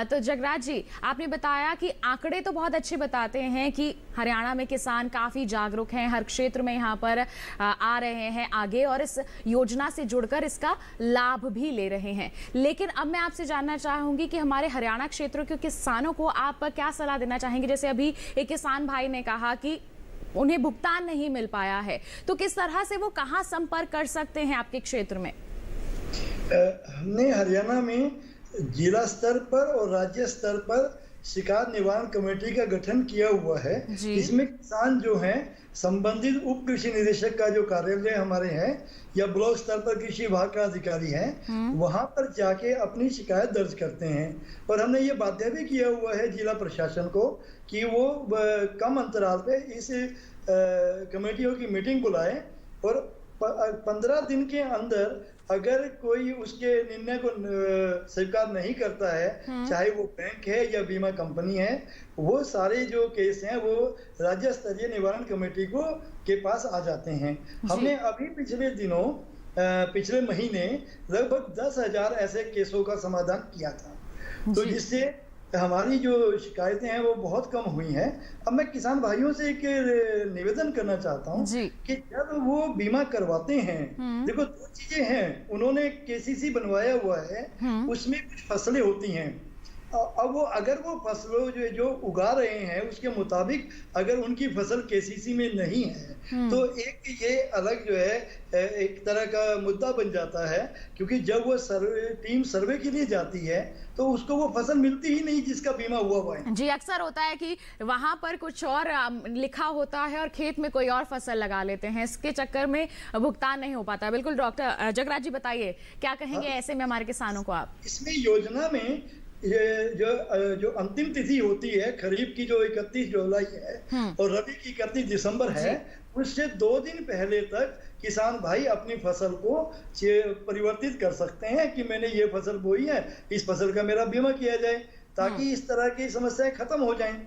तो जगराज जी, आपने बताया कि आंकड़े तो बहुत अच्छे बताते हैं कि हरियाणा में किसान काफी जागरूक हैं, हर क्षेत्र में यहाँ पर आ रहे हैं आगे और इस योजना से जुड़कर इसका लाभ भी ले रहे हैं। लेकिन अब मैं आपसे जानना चाहूंगी कि हमारे हरियाणा क्षेत्र के किसानों को आप क्या सलाह देना चाहेंगे? जैसे अभी एक किसान भाई ने कहा कि उन्हें भुगतान नहीं मिल पाया है, तो किस तरह से वो कहाँ संपर्क कर सकते हैं आपके क्षेत्र में? हमने हरियाणा में जिला स्तर पर और राज्य स्तर पर शिकायत निवारण कमेटी का गठन किया हुआ है। इसमें किसान जो हैं संबंधित उप कृषि निदेशक का जो कार्यालय हमारे हैं या ब्लॉक स्तर पर कृषि विभाग का अधिकारी है, वहां पर जाके अपनी शिकायत दर्ज करते हैं। और हमने ये बाध्य भी किया हुआ है जिला प्रशासन को कि वो कम अंतराल पे इस कमेटियों की मीटिंग बुलाएं और 15 दिन के अंदर अगर कोई उसके निर्णय को स्वीकार नहीं करता है, चाहे वो बैंक है या बीमा कंपनी है, वो सारे जो केस हैं वो राज्य स्तरीय निवारण कमेटी के पास आ जाते हैं। हमने अभी पिछले महीने लगभग 10,000 ऐसे केसों का समाधान किया था, तो जिससे हमारी जो शिकायतें हैं वो बहुत कम हुई हैं। अब मैं किसान भाइयों से एक निवेदन करना चाहता हूँ कि जब वो बीमा करवाते हैं, देखो 2 चीजें हैं, उन्होंने केसीसी बनवाया हुआ है, उसमें कुछ फसलें होती हैं। अब वो अगर वो फसलों जो उगा रहे हैं उसके मुताबिक अगर उनकी फसल केसीसी में नहीं है, तो एक ये अलग जो है एक तरह का मुद्दा बन जाता है, क्योंकि जब वो टीम सर्वे के लिए जाती है तो उसको वो फसल मिलती ही नहीं जिसका बीमा हुआ है। जी, अक्सर होता है कि वहां पर कुछ और लिखा होता है और खेत में कोई और फसल लगा लेते हैं, इसके चक्कर में भुगतान नहीं हो पाता। बिल्कुल डॉक्टर जगराज जी बताइए, क्या कहेंगे ऐसे में हमारे किसानों को आप? इसमें योजना में ये जो अंतिम तिथि होती है खरीफ की जो 31 जुलाई है और रबी की 31 दिसंबर है, उससे 2 दिन पहले तक किसान भाई अपनी फसल को परिवर्तित कर सकते हैं कि मैंने ये फसल बोई है, इस फसल का मेरा बीमा किया जाए, ताकि इस तरह की समस्याएं खत्म हो जाएं।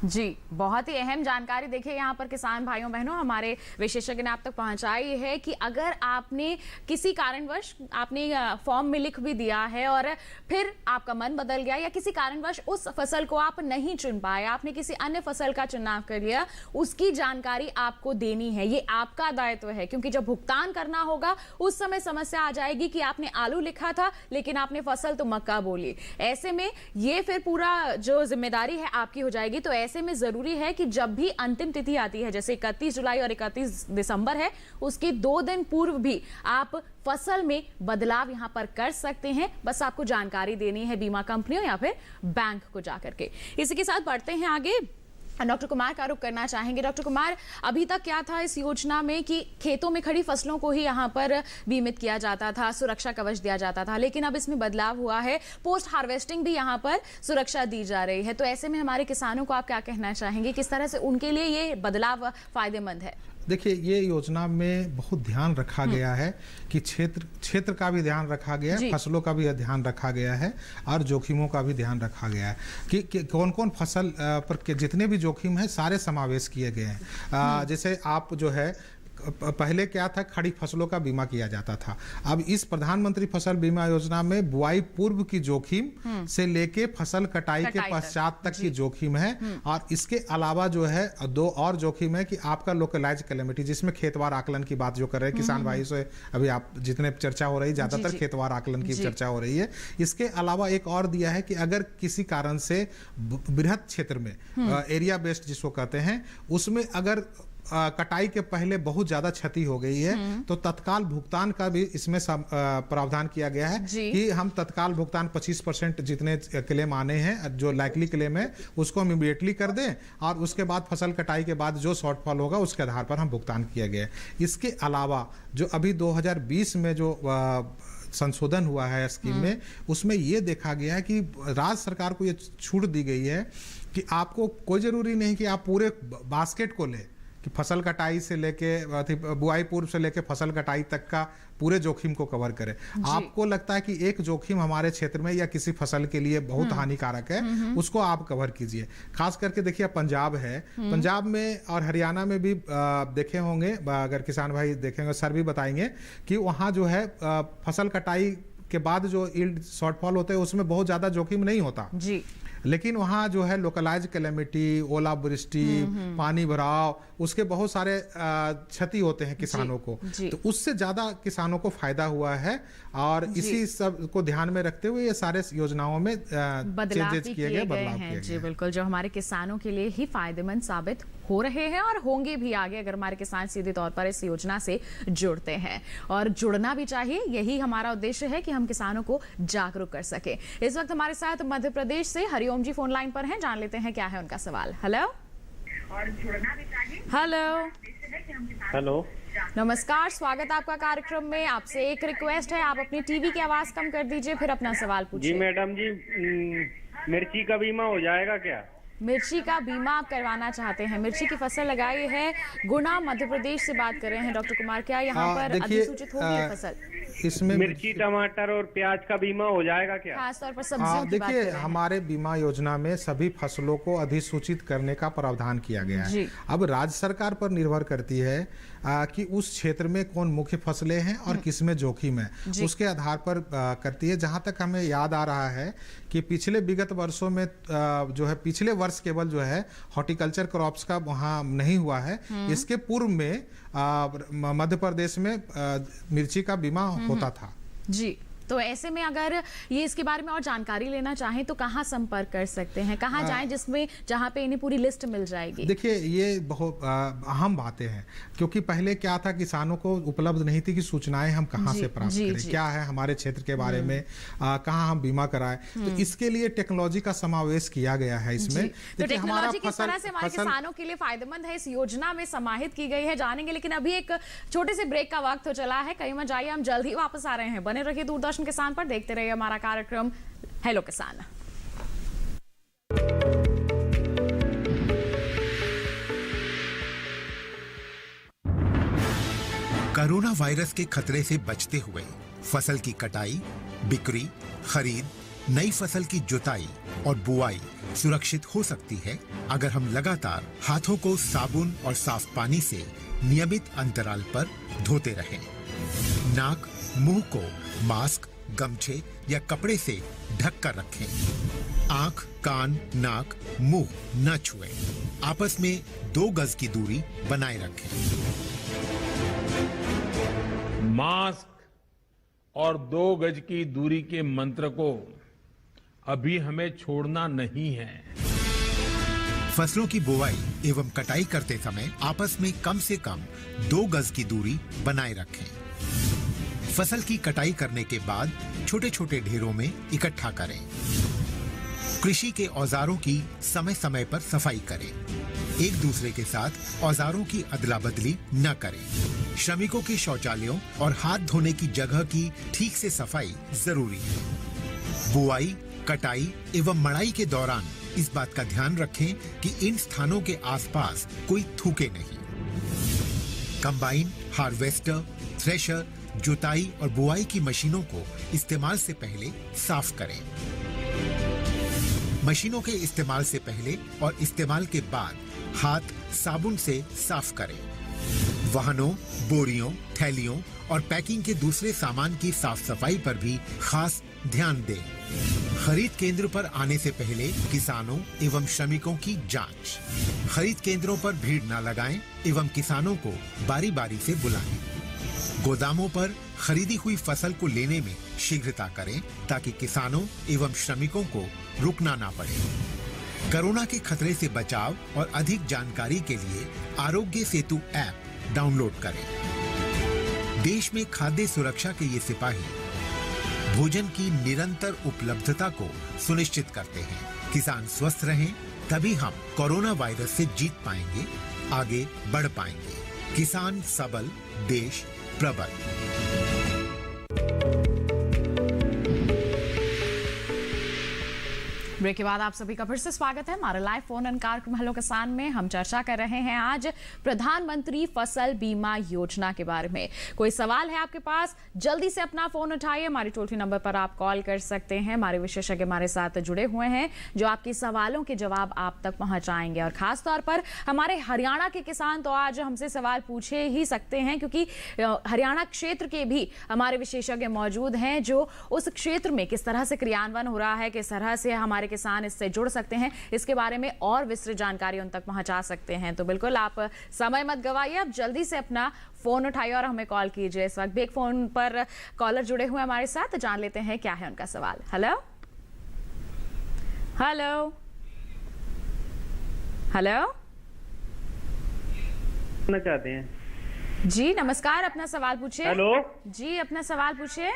जी, बहुत ही अहम जानकारी देखिए यहाँ पर किसान भाइयों बहनों हमारे विशेषज्ञ ने आप तक पहुंचाई है कि अगर आपने किसी कारणवश आपने फॉर्म में लिख भी दिया है और फिर आपका मन बदल गया या किसी कारणवश उस फसल को आप नहीं चुन पाए, आपने किसी अन्य फसल का चुनाव कर लिया, उसकी जानकारी आपको देनी है। ये आपका दायित्व है, क्योंकि जब भुगतान करना होगा उस समय समस्या आ जाएगी कि आपने आलू लिखा था लेकिन आपने फसल तो मक्का बोली। ऐसे में ये फिर पूरा जो जिम्मेदारी है आपकी हो जाएगी। तो ऐसे में जरूरी है कि जब भी अंतिम तिथि आती है, जैसे 31 जुलाई और 31 दिसंबर है, उसके 2 दिन पूर्व भी आप फसल में बदलाव यहां पर कर सकते हैं। बस आपको जानकारी देनी है बीमा कंपनियों या फिर बैंक को जाकर के। इसी के साथ बढ़ते हैं आगे, डॉक्टर कुमार का रुख करना चाहेंगे। डॉक्टर कुमार, अभी तक क्या था इस योजना में कि खेतों में खड़ी फसलों को ही यहाँ पर बीमित किया जाता था, सुरक्षा कवच दिया जाता था, लेकिन अब इसमें बदलाव हुआ है, पोस्ट हार्वेस्टिंग भी यहाँ पर सुरक्षा दी जा रही है। तो ऐसे में हमारे किसानों को आप क्या कहना चाहेंगे, किस तरह से उनके लिए ये बदलाव फायदेमंद है? देखिए, ये योजना में बहुत ध्यान रखा गया है कि क्षेत्र का भी ध्यान रखा गया है, फसलों का भी ध्यान रखा गया है और जोखिमों का भी ध्यान रखा गया है कि कौन कौन फसल पर जितने भी जोखिम है सारे समावेश किए गए हैं। जैसे आप जो है पहले क्या था, खड़ी फसलों का बीमा किया जाता था। अब इस प्रधानमंत्री फसल बीमा योजना में बुआई पूर्व की जोखिम से लेके फसल कटाई के पश्चात तक की जोखिम है। और इसके अलावा जो है 2 और जोखिम है कि आपका लोकलाइज कैलेमिटी, जिसमें खेतवार आकलन की बात जो कर रहे हैं किसान भाई से अभी आप जितने चर्चा हो रही है, ज्यादातर खेतवार आकलन की चर्चा हो रही है। इसके अलावा एक और दिया है कि अगर किसी कारण से बृहद क्षेत्र में एरिया बेस्ड जिसको कहते हैं, उसमें अगर कटाई के पहले बहुत ज्यादा क्षति हो गई है तो तत्काल भुगतान का भी इसमें प्रावधान किया गया है कि हम तत्काल भुगतान 25% जितने क्लेम आने हैं, जो लाइकली क्लेम है उसको हम इमीडिएटली कर दें और उसके बाद फसल कटाई के बाद जो शॉर्टफॉल होगा उसके आधार पर हम भुगतान किया गया है। इसके अलावा जो अभी 2020 में जो संशोधन हुआ है स्कीम में, उसमें ये देखा गया है कि राज्य सरकार को ये छूट दी गई है कि आपको कोई जरूरी नहीं कि आप पूरे बास्केट को लें, कि फसल कटाई से लेके बुआई पूर्व से लेके फसल कटाई तक का पूरे जोखिम को कवर करे। आपको लगता है कि एक जोखिम हमारे क्षेत्र में या किसी फसल के लिए बहुत हानिकारक है, उसको आप कवर कीजिए। खास करके देखिए पंजाब है, पंजाब में और हरियाणा में भी देखे होंगे, अगर किसान भाई देखेंगे सर भी बताएंगे कि वहाँ जो है फसल कटाई के बाद जो यील्ड शॉर्टफॉल होते हैं उसमें बहुत ज़्यादा जोखिम नहीं होता जी, लेकिन वहाँ जो है लोकलाइज कैलेमिटी, ओलावृष्टि, पानी भराव, उसके बहुत सारे क्षति होते हैं किसानों को, तो उससे ज़्यादा किसानों को फायदा हुआ है। और इसी सब को ध्यान में रखते हुए ये सारे योजनाओं में बदलाव किए गए। जी बिल्कुल, जो हमारे किसानों के लिए ही फायदेमंद साबित हो रहे हैं और होंगे भी आगे, अगर हमारे किसान सीधे तौर पर इस योजना से जुड़ते हैं, और जुड़ना भी चाहिए। यही हमारा उद्देश्य है कि हम किसानों को जागरूक कर सके। इस वक्त हमारे साथ मध्य प्रदेश से हरिओम जी फोन लाइन पर हैं, जान लेते हैं क्या है उनका सवाल। हेलो, हेलो, नमस्कार, स्वागत आपका कार्यक्रम में। आपसे एक रिक्वेस्ट है, आप अपनी टीवी की आवाज कम कर दीजिए, फिर अपना सवाल पूछिए। जी मैडम जी, मिर्ची का बीमा हो जाएगा क्या? मिर्ची का बीमा आप करवाना चाहते हैं? मिर्ची की फसल लगाई है, गुना मध्य प्रदेश से बात कर रहे हैं डॉक्टर कुमार, क्या यहाँ पर अधिसूचित होगी ये फसल? इसमें मिर्ची, टमाटर और प्याज का बीमा हो जाएगा क्या? खास तौर पर सब्जियों की बात कर रहे हैं। हमारे बीमा योजना में सभी फसलों को अधिसूचित करने का प्रावधान किया गया है। अब राज्य सरकार पर निर्भर करती है कि उस क्षेत्र में कौन मुख्य फसलें हैं और किसमें जोखिम है, उसके आधार पर करती है। जहां तक हमें याद आ रहा है कि पिछले विगत वर्षों में जो है, पिछले वर्ष केवल जो है हॉर्टिकल्चर क्रॉप्स का वहाँ नहीं हुआ है। इसके पूर्व में मध्य प्रदेश में मिर्ची का बीमा होता था। जी, तो ऐसे में अगर ये इसके बारे में और जानकारी लेना चाहें तो कहाँ संपर्क कर सकते हैं, कहाँ जाएं जिसमें जहाँ पे इन्हें पूरी लिस्ट मिल जाएगी? देखिए, ये बहुत अहम बातें हैं, क्योंकि पहले क्या था, किसानों को उपलब्ध नहीं थी कि सूचनाएं हम कहाँ से प्राप्त करें, क्या है हमारे क्षेत्र के बारे में, कहाँ हम बीमा कराएं। तो इसके लिए टेक्नोलॉजी का समावेश किया गया है इसमें। तो टेक्नोलॉजी किस तरह से हमारे किसानों के लिए फायदेमंद है, इस योजना में समाहित की गई है, जानेंगे। लेकिन अभी एक छोटे से ब्रेक का वक्त हो चला है, कहीं मत जाइए, हम जल्द ही वापस आ रहे हैं। बने रहिए दूरदर्शन किसान पर, देखते रहिए हमारा कार्यक्रम हेलो किसान। कोरोना वायरस के खतरे से बचते हुए फसल की कटाई, बिक्री, खरीद, नई फसल की जुताई और बुआई सुरक्षित हो सकती है अगर हम लगातार हाथों को साबुन और साफ पानी से नियमित अंतराल पर धोते रहें। नाक, मुंह को मास्क, गमछे या कपड़े से ढक कर रखें। आंख, कान, नाक, मुंह न छुएं। आपस में 2 गज की दूरी बनाए रखें। मास्क और 2 गज की दूरी के मंत्र को अभी हमें छोड़ना नहीं है। फसलों की बुवाई एवं कटाई करते समय आपस में कम से कम 2 गज की दूरी बनाए रखें। फसल की कटाई करने के बाद छोटे छोटे ढेरों में इकट्ठा करें। कृषि के औजारों की समय समय पर सफाई करें। एक दूसरे के साथ औजारों की अदला बदली न करें। श्रमिकों के शौचालयों और हाथ धोने की जगह की ठीक से सफाई जरूरी है। बुआई, कटाई एवं मड़ाई के दौरान इस बात का ध्यान रखें कि इन स्थानों के आसपास कोई थूके नहीं। कंबाइन, हार्वेस्टर, थ्रेशर, जुताई और बुआई की मशीनों को इस्तेमाल से पहले साफ करें। मशीनों के इस्तेमाल से पहले और इस्तेमाल के बाद हाथ साबुन से साफ करें। वाहनों, बोरियों, थैलियों और पैकिंग के दूसरे सामान की साफ सफाई पर भी खास ध्यान दें। खरीद केंद्र पर आने से पहले किसानों एवं श्रमिकों की जांच। खरीद केंद्रों पर भीड़ न लगाएं एवं किसानों को बारी बारी से बुलाएं। गोदामों पर खरीदी हुई फसल को लेने में शीघ्रता करें ताकि किसानों एवं श्रमिकों को रुकना ना पड़े। कोरोना के खतरे से बचाव और अधिक जानकारी के लिए आरोग्य सेतु ऐप डाउनलोड करें। देश में खाद्य सुरक्षा के ये सिपाही भोजन की निरंतर उपलब्धता को सुनिश्चित करते हैं। किसान स्वस्थ रहें, तभी हम कोरोना वायरस से जीत पाएंगे, आगे बढ़ पाएंगे। किसान सबल, देश प्रबल। ब्रेक के बाद आप सभी का फिर से स्वागत है हमारे लाइव फोन इन कार्यक्रम हेलो किसान में। हम चर्चा कर रहे हैं आज प्रधानमंत्री फसल बीमा योजना के बारे में। कोई सवाल है आपके पास, जल्दी से अपना फोन उठाइए, हमारे टोल फ्री नंबर पर आप कॉल कर सकते हैं। हमारे विशेषज्ञ हमारे साथ जुड़े हुए हैं जो आपके सवालों के जवाब आप तक पहुंचाएंगे। और खास तौर पर हमारे हरियाणा के किसान तो आज हमसे सवाल पूछे ही सकते हैं, क्योंकि हरियाणा क्षेत्र के भी हमारे विशेषज्ञ मौजूद हैं जो उस क्षेत्र में किस तरह से क्रियान्वयन हो रहा है, किस तरह से हमारे किसान इससे जुड़ सकते हैं, इसके बारे में और विस्तृत जानकारी उन तक पहुंचा सकते हैं। तो बिल्कुल आप समय मत गवाइए, आप जल्दी से अपना फोन उठाइए और हमें कॉल कीजिए। इस वक्त एक फोन पर कॉलर जुड़े हुए हमारे साथ, जान लेते हैं क्या है उनका सवाल। हेलो हेलो हेलो चाहते हैं जी, नमस्कार, अपना सवाल पूछिए। हेलो जी, अपना सवाल पूछिए।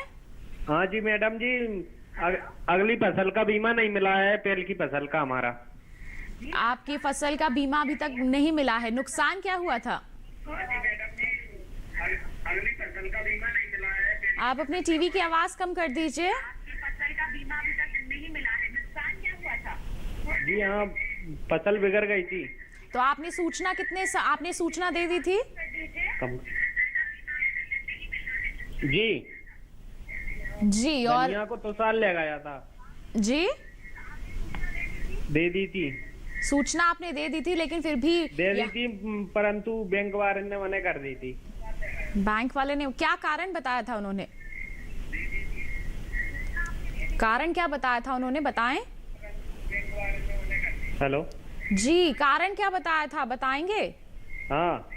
हाँ जी मैडम जी, अगली फसल का बीमा नहीं मिला है, अप्रैल की फसल का हमारा। आपकी फसल का बीमा अभी तक नहीं मिला है, नुकसान क्या हुआ था? अगली फसल का बीमा नहीं मिला है। आप अपने टीवी की आवाज कम कर दीजिए। फसल का बीमा अभी तक नहीं मिला है, नुकसान क्या हुआ था? जी हाँ, फसल बिगड़ गई थी। तो आपने सूचना दे दी थी? जी जी, और धनिया को तो साल ले गया था जी, दे दी थी सूचना आपने दे दी थी, लेकिन फिर भी दे दी थी, परंतु बैंक वाले ने मना कर दी थी। बैंक वाले ने क्या कारण बताया था? उन्होंने कारण क्या बताया था? उन्होंने बताएं। हेलो जी, कारण क्या बताया था, बताएंगे? हाँ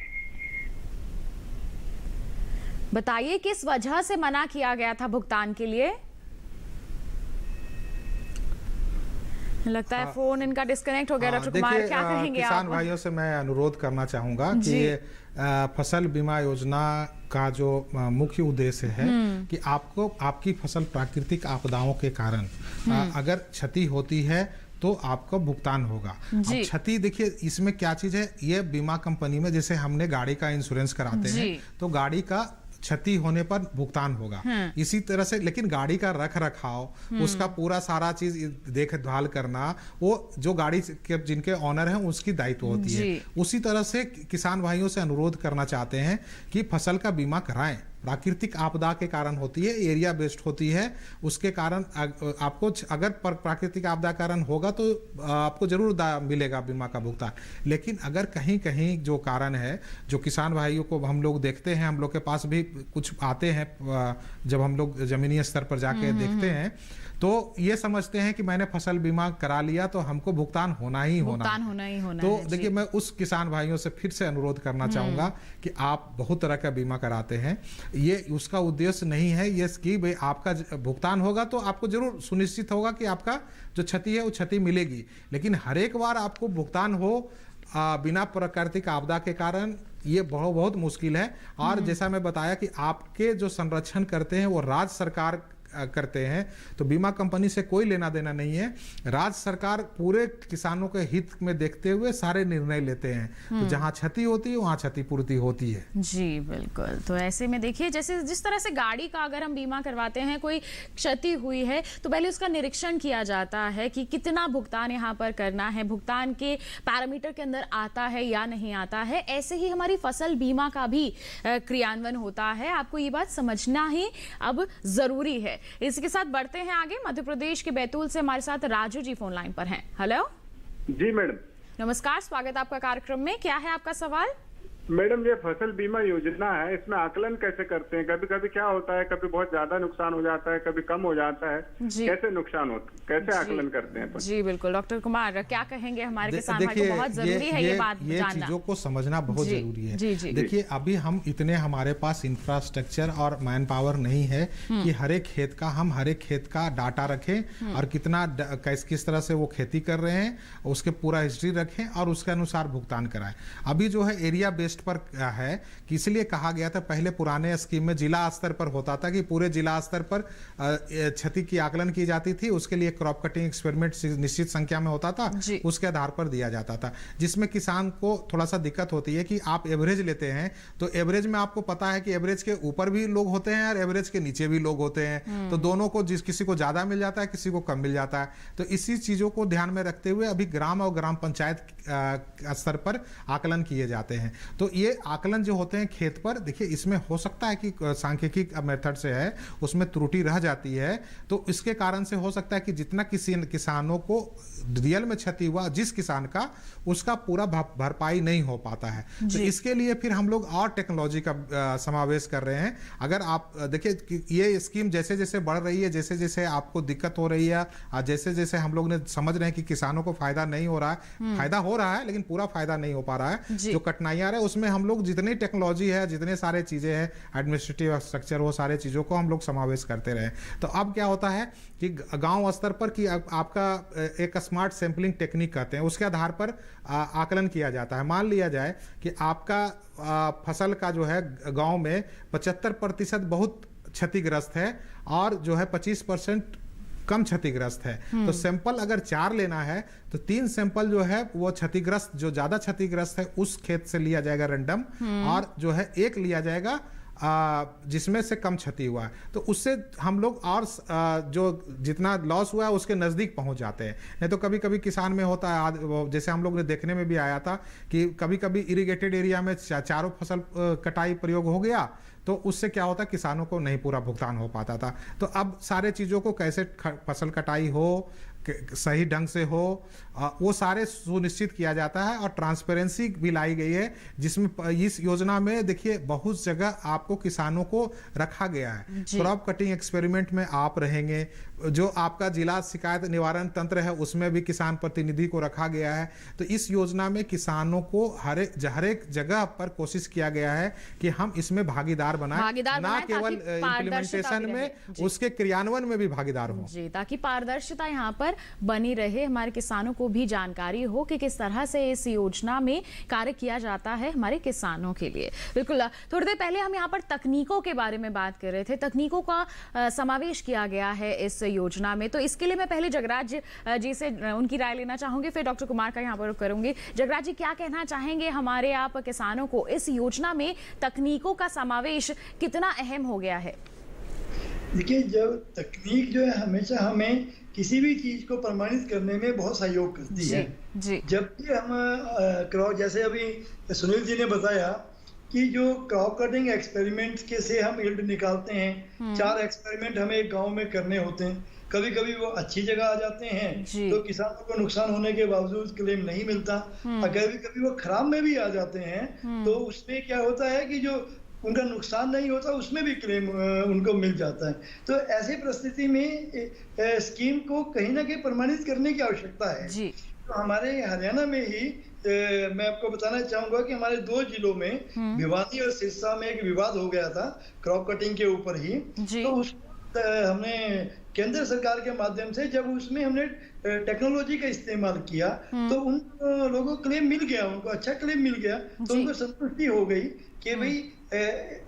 बताइए, किस वजह से मना किया गया था भुगतान के लिए? लगता है फोन इनका डिस्कनेक्ट हो गया। डॉक्टर कुमार, क्या कहेंगे आप? किसान भाइयों से मैं अनुरोध करना चाहूंगा कि फसल बीमा योजना का जो मुख्य उद्देश्य है कि आपको आपकी फसल प्राकृतिक आपदाओं के कारण अगर क्षति होती है तो आपको भुगतान होगा। अब क्षति देखिए इसमें क्या चीज है, ये बीमा कंपनी में जैसे हमने गाड़ी का इंश्योरेंस कराते हैं तो गाड़ी का क्षति होने पर भुगतान होगा। इसी तरह से लेकिन गाड़ी का रख रखाव, उसका पूरा सारा चीज देखभाल करना, वो जो गाड़ी के जिनके ऑनर हैं उसकी दायित्व होती है। उसी तरह से किसान भाइयों से अनुरोध करना चाहते हैं कि फसल का बीमा कराएं। प्राकृतिक आपदा के कारण होती है, एरिया बेस्ड होती है, उसके कारण आपको अगर प्राकृतिक आपदा कारण होगा तो आपको जरूर मिलेगा बीमा का भुगतान। लेकिन अगर कहीं कहीं जो कारण है, जो किसान भाइयों को हम लोग देखते हैं, हम लोग के पास भी कुछ आते हैं, जब हम लोग जमीनी स्तर पर जाके देखते हैं तो ये समझते हैं कि मैंने फसल बीमा करा लिया तो हमको भुगतान होना ही होना है। तो देखिए मैं उस किसान भाइयों से फिर से अनुरोध करना चाहूंगा कि आप बहुत तरह का बीमा कराते हैं, ये उसका उद्देश्य नहीं है ये कि भाई आपका भुगतान होगा तो आपको जरूर सुनिश्चित होगा कि आपका जो क्षति है वो क्षति मिलेगी, लेकिन हर एक बार आपको भुगतान हो बिना प्राकृतिक आपदा के कारण ये बहुत मुश्किल है। और जैसा मैं बताया कि आपके जो संरक्षण करते हैं वो राज्य सरकार करते हैं, तो बीमा कंपनी से कोई लेना देना नहीं है। राज्य सरकार पूरे किसानों के हित में देखते हुए सारे निर्णय लेते हैं, तो जहां क्षति होती है वहां क्षतिपूर्ति होती है। जी बिल्कुल। तो ऐसे में देखिए, जैसे जिस तरह से गाड़ी का अगर हम बीमा करवाते हैं, कोई क्षति हुई है तो पहले उसका निरीक्षण किया जाता है कि कितना भुगतान यहाँ पर करना है, भुगतान के पैरामीटर के अंदर आता है या नहीं आता है। ऐसे ही हमारी फसल बीमा का भी क्रियान्वयन होता है, आपको ये बात समझना ही अब जरूरी है। इसके साथ बढ़ते हैं आगे। मध्य प्रदेश के बैतूल से हमारे साथ राजू जी फोन लाइन पर हैं। हेलो जी मैडम, नमस्कार, स्वागत है आपका कार्यक्रम में। क्या है आपका सवाल? मैडम ये फसल बीमा योजना है, इसमें आकलन कैसे करते हैं? कभी कभी क्या होता है, कभी बहुत ज्यादा नुकसान हो जाता है, कभी कम हो जाता है, कैसे नुकसान होता है, कैसे आकलन करते हैं? जी बिल्कुल, डॉक्टर कुमार क्या कहेंगे? हमारे किसान भाई को बहुत जरूरी है ये बात जानना, चीजों को समझना बहुत जरूरी है। देखिए अभी हम इतने हमारे पास इंफ्रास्ट्रक्चर और मैन पावर नहीं है कि हर एक खेत का डाटा रखें और कितना किस तरह से वो खेती कर रहे हैं उसके पूरा हिस्ट्री रखें और उसके अनुसार भुगतान कराएं। अभी जो है एरिया बेस्ड लिस्ट पर है कि इसलिए कहा गया था, पहले पुराने स्कीम में जिला स्तर पर होता था कि पूरे जिला स्तर पर क्षति की आकलन की जाती थी, उसके लिए क्रॉप कटिंग एक्सपेरिमेंट निश्चित संख्या में होता था, उसके आधार पर दिया जाता था, जिसमें किसान को थोड़ा सा दिक्कत होती है कि आप एवरेज लेते हैं तो एवरेज में आपको पता है कि एवरेज के ऊपर भी लोग होते हैं और एवरेज के नीचे भी लोग होते हैं, तो दोनों को किसी को ज्यादा मिल जाता है, किसी को कम मिल जाता है। तो इसी चीजों को ध्यान में रखते हुए अभी ग्राम और ग्राम पंचायत स्तर पर आकलन किए जाते हैं। तो ये आकलन जो होते हैं खेत पर, देखिए इसमें हो सकता है कि सांख्यिकी मेथड से है उसमें त्रुटि रह जाती है, तो इसके कारण से हो सकता है कि जितना किसानों को रियल में क्षति हुआ जिस किसान का, उसका पूरा भरपाई नहीं हो पाता है। तो इसके लिए फिर हम लोग और टेक्नोलॉजी का समावेश कर रहे हैं। अगर आप देखिए ये स्कीम जैसे जैसे बढ़ रही है, जैसे जैसे आपको दिक्कत हो रही है, जैसे जैसे हम लोग ने समझ रहे हैं कि किसानों को फायदा नहीं हो रहा है, फायदा हो रहा है लेकिन पूरा फायदा नहीं हो पा रहा है, जो कठिनाइयां आ रहा है उसमें हम लोग जितनी टेक्नोलॉजी है, जितने सारे चीजें हैं, एडमिनिस्ट्रेटिव स्ट्रक्चर, वो सारे चीजों को हम लोग समावेश करते रहे। तो अब क्या होता है कि गांव स्तर पर कि आपका एक स्मार्ट सैंपलिंग टेक्निक कहते हैं, उसके आधार पर आकलन किया जाता है। मान लिया जाए कि आपका फसल का जो है गांव में 75% बहुत क्षतिग्रस्त है और जो है 25% कम क्षतिग्रस्त है, तो सैंपल अगर 4 लेना है तो 3 सैंपल जो है वो क्षतिग्रस्त, जो ज्यादा क्षतिग्रस्त है उस खेत से लिया जाएगा रैंडम, और जो है 1 लिया जाएगा जिसमें से कम क्षति हुआ है। तो उससे हम लोग और जो जितना लॉस हुआ है उसके नजदीक पहुंच जाते हैं। नहीं तो कभी कभी किसान में होता है, जैसे हम लोग ने देखने में भी आया था कि कभी कभी इरिगेटेड एरिया में चारों फसल कटाई प्रयोग हो गया, तो उससे क्या होता, किसानों को नहीं पूरा भुगतान हो पाता था। तो अब सारे चीजों को कैसे फसल कटाई हो, सही ढंग से हो, वो सारे सुनिश्चित किया जाता है, और ट्रांसपेरेंसी भी लाई गई है, जिसमें इस योजना में देखिए बहुत जगह आपको किसानों को रखा गया है। क्रॉप कटिंग एक्सपेरिमेंट में आप रहेंगे, जो आपका जिला शिकायत निवारण तंत्र है उसमें भी किसान प्रतिनिधि को रखा गया है। तो इस योजना में किसानों को हर एक जगह पर कोशिश किया गया है कि हम इसमें भागीदार बनाएं, ना केवल इम्प्लीमेंटेशन में, उसके क्रियान्वयन में भी भागीदार हो जी, ताकि पारदर्शिता यहाँ पर बनी रहे, हमारे किसानों को भी जानकारी हो कि किस तरह से इस योजना में कार्य किया जाता है हमारे किसानों के लिए। बिल्कुल, थोड़ी देर पहले हम यहाँ पर तकनीकों के बारे में बात कर रहे थे, तकनीकों का समावेश किया गया है इस योजना में। तो इसके लिए मैं पहले जगराज जी से उनकी राय लेना चाहूंगी, फिर डॉक्टर कुमार का यहाँ पर करूंगी। जगराज जी, क्या कहना चाहेंगे हमारे आप किसानों को, इस योजना में तकनीकों का समावेश कितना अहम हो गया है? देखिए, जब तकनीक जो है हमेशा हमें किसी भी चीज को प्रमाणित करने में बहुत सहयोग करती है। जब भी हम जैसे अभी सुनील जी ने बताया कि जो क्रॉप कटिंग एक्सपेरिमेंट के से हम यील्ड निकालते हैं, 4 एक्सपेरिमेंट हमें एक गांव में करने होते हैं, कभी कभी वो अच्छी जगह आ जाते हैं तो किसानों को नुकसान होने के बावजूद क्लेम नहीं मिलता, और कभी कभी वो खराब में भी आ जाते हैं तो उसमें क्या होता है कि जो उनका नुकसान नहीं होता उसमें भी क्लेम उनको मिल जाता है। तो ऐसी परिस्थिति में स्कीम को कहीं ना कहीं प्रमाणित करने की आवश्यकता है। तो हमारे हरियाणा में ही मैं आपको बताना चाहूंगा कि हमारे 2 जिलों में भिवानी और सिरसा में एक विवाद हो गया था क्रॉप कटिंग के ऊपर ही। तो उस हमने केंद्र सरकार के माध्यम से जब उसमें हमने टेक्नोलॉजी का इस्तेमाल किया तो उन लोगों को क्लेम मिल गया, उनको अच्छा क्लेम मिल गया, तो उनको संतुष्टि हो गई कि भाई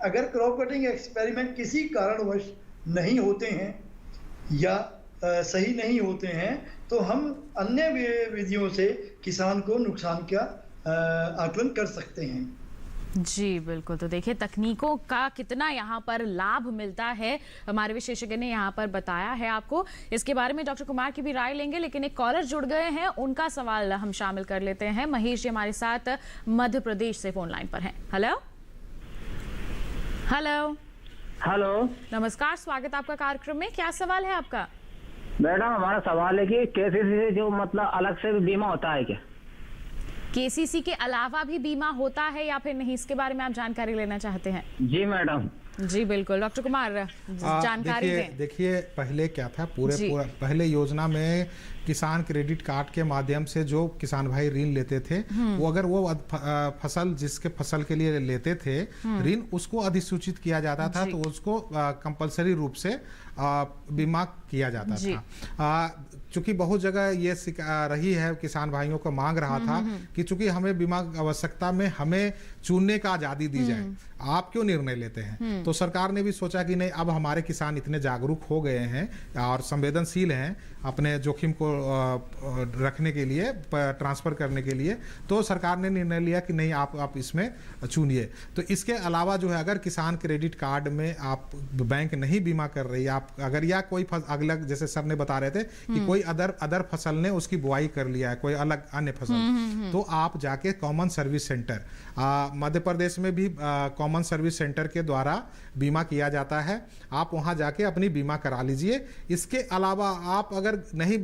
अगर क्रॉप कटिंग एक्सपेरिमेंट किसी कारणवश नहीं होते हैं या सही नहीं होते हैं तो हम अन्य विधियों से किसान को नुकसान का आकलन कर सकते हैं। जी बिल्कुल, तो देखिए तकनीकों का कितना यहाँ पर लाभ मिलता है, हमारे विशेषज्ञ ने यहाँ पर बताया है आपको। इसके बारे में डॉक्टर कुमार की भी राय लेंगे, लेकिन एक कॉलर जुड़ गए हैं, उनका सवाल हम शामिल कर लेते हैं। महेश जी हमारे साथ मध्य प्रदेश से फोन लाइन पर हैं। हेलो हेलो हेलो, नमस्कार, स्वागत आपका कार्यक्रम में। क्या सवाल है आपका? मैडम, हमारा सवाल है कि केसीसी से जो मतलब अलग से बीमा होता है क्या? केसीसी के अलावा भी बीमा होता है या फिर नहीं, इसके बारे में आप जानकारी लेना चाहते हैं? जी मैडम। जी बिल्कुल, डॉक्टर कुमार जानकारी दें। देखिए पहले क्या था, पूरा पहले योजना में किसान क्रेडिट कार्ड के माध्यम से जो किसान भाई ऋण लेते थे, वो अगर वो फसल जिसके फसल के लिए लेते थे ऋण, उसको अधिसूचित किया जाता था तो उसको कंपलसरी रूप से बीमा किया जाता था। चूंकि बहुत जगह ये रही है, किसान भाइयों को मांग रहा था कि चूंकि हमें बीमा आवश्यकता में हमें चुनने का आजादी दी जाए, आप क्यों निर्णय लेते हैं। तो सरकार ने भी सोचा कि नहीं, अब हमारे किसान इतने जागरूक हो गए हैं और संवेदनशील हैं अपने जोखिम को रखने के लिए, ट्रांसफर करने के लिए, तो सरकार ने निर्णय लिया कि नहीं, आप इसमें चुनिए। तो इसके अलावा जो है, अगर किसान क्रेडिट कार्ड में आप बैंक नहीं बीमा कर रही, आप अगर या कोई अगला, जैसे सर ने बता रहे थे कि कोई अदर फसल ने उसकी बुआई कर लिया है, कोई अलग अन्य फसल, तो आप जाके common service centre, Madhya Pradesh में भी कॉमन सर्विस सेंटर के द्वारा बीमा किया जाता है, आप वहां जाके अपनी बीमा करा लीजिए। इसके अलावा आप अगर नहीं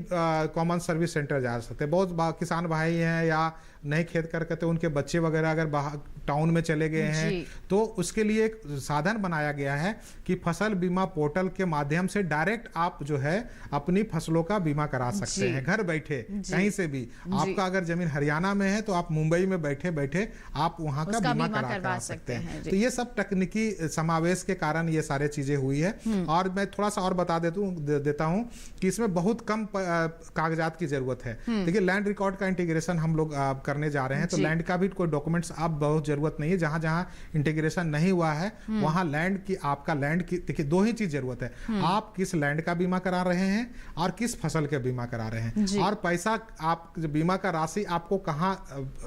कॉमन सर्विस सेंटर जा सकते, बहुत किसान भाई हैं या नहीं खेत करके, तो उनके बच्चे वगैरह अगर बाहर टाउन में चले गए हैं, तो उसके लिए एक साधन बनाया गया है कि फसल बीमा पोर्टल के माध्यम से डायरेक्ट आप जो है अपनी फसलों का बीमा करा सकते हैं, घर बैठे कहीं से भी। आपका अगर जमीन हरियाणा में है तो आप मुंबई में बैठे बैठे आप वहां का बीमा करा सकते हैं। तो ये सब तकनीकी समावेश के कारण ये सारे चीजें हुई है। और मैं थोड़ा सा और बता देता हूं कि इसमें बहुत कम कागजात की जरूरत है। देखिए, लैंड रिकॉर्ड का इंटीग्रेशन हम लोग करने जा रहे हैं, तो लैंड का भी कोई डॉक्यूमेंट्स अब बहुत जरूरत नहीं है। जहां जहां इंटीग्रेशन नहीं हुआ है वहां लैंड की, आपका लैंड की, देखिए 2 ही चीज जरूरत है, आप किस लैंड का बीमा करा रहे हैं और किस फसल का बीमा करा रहे हैं, और पैसा, आप बीमा का राशि आपको कहां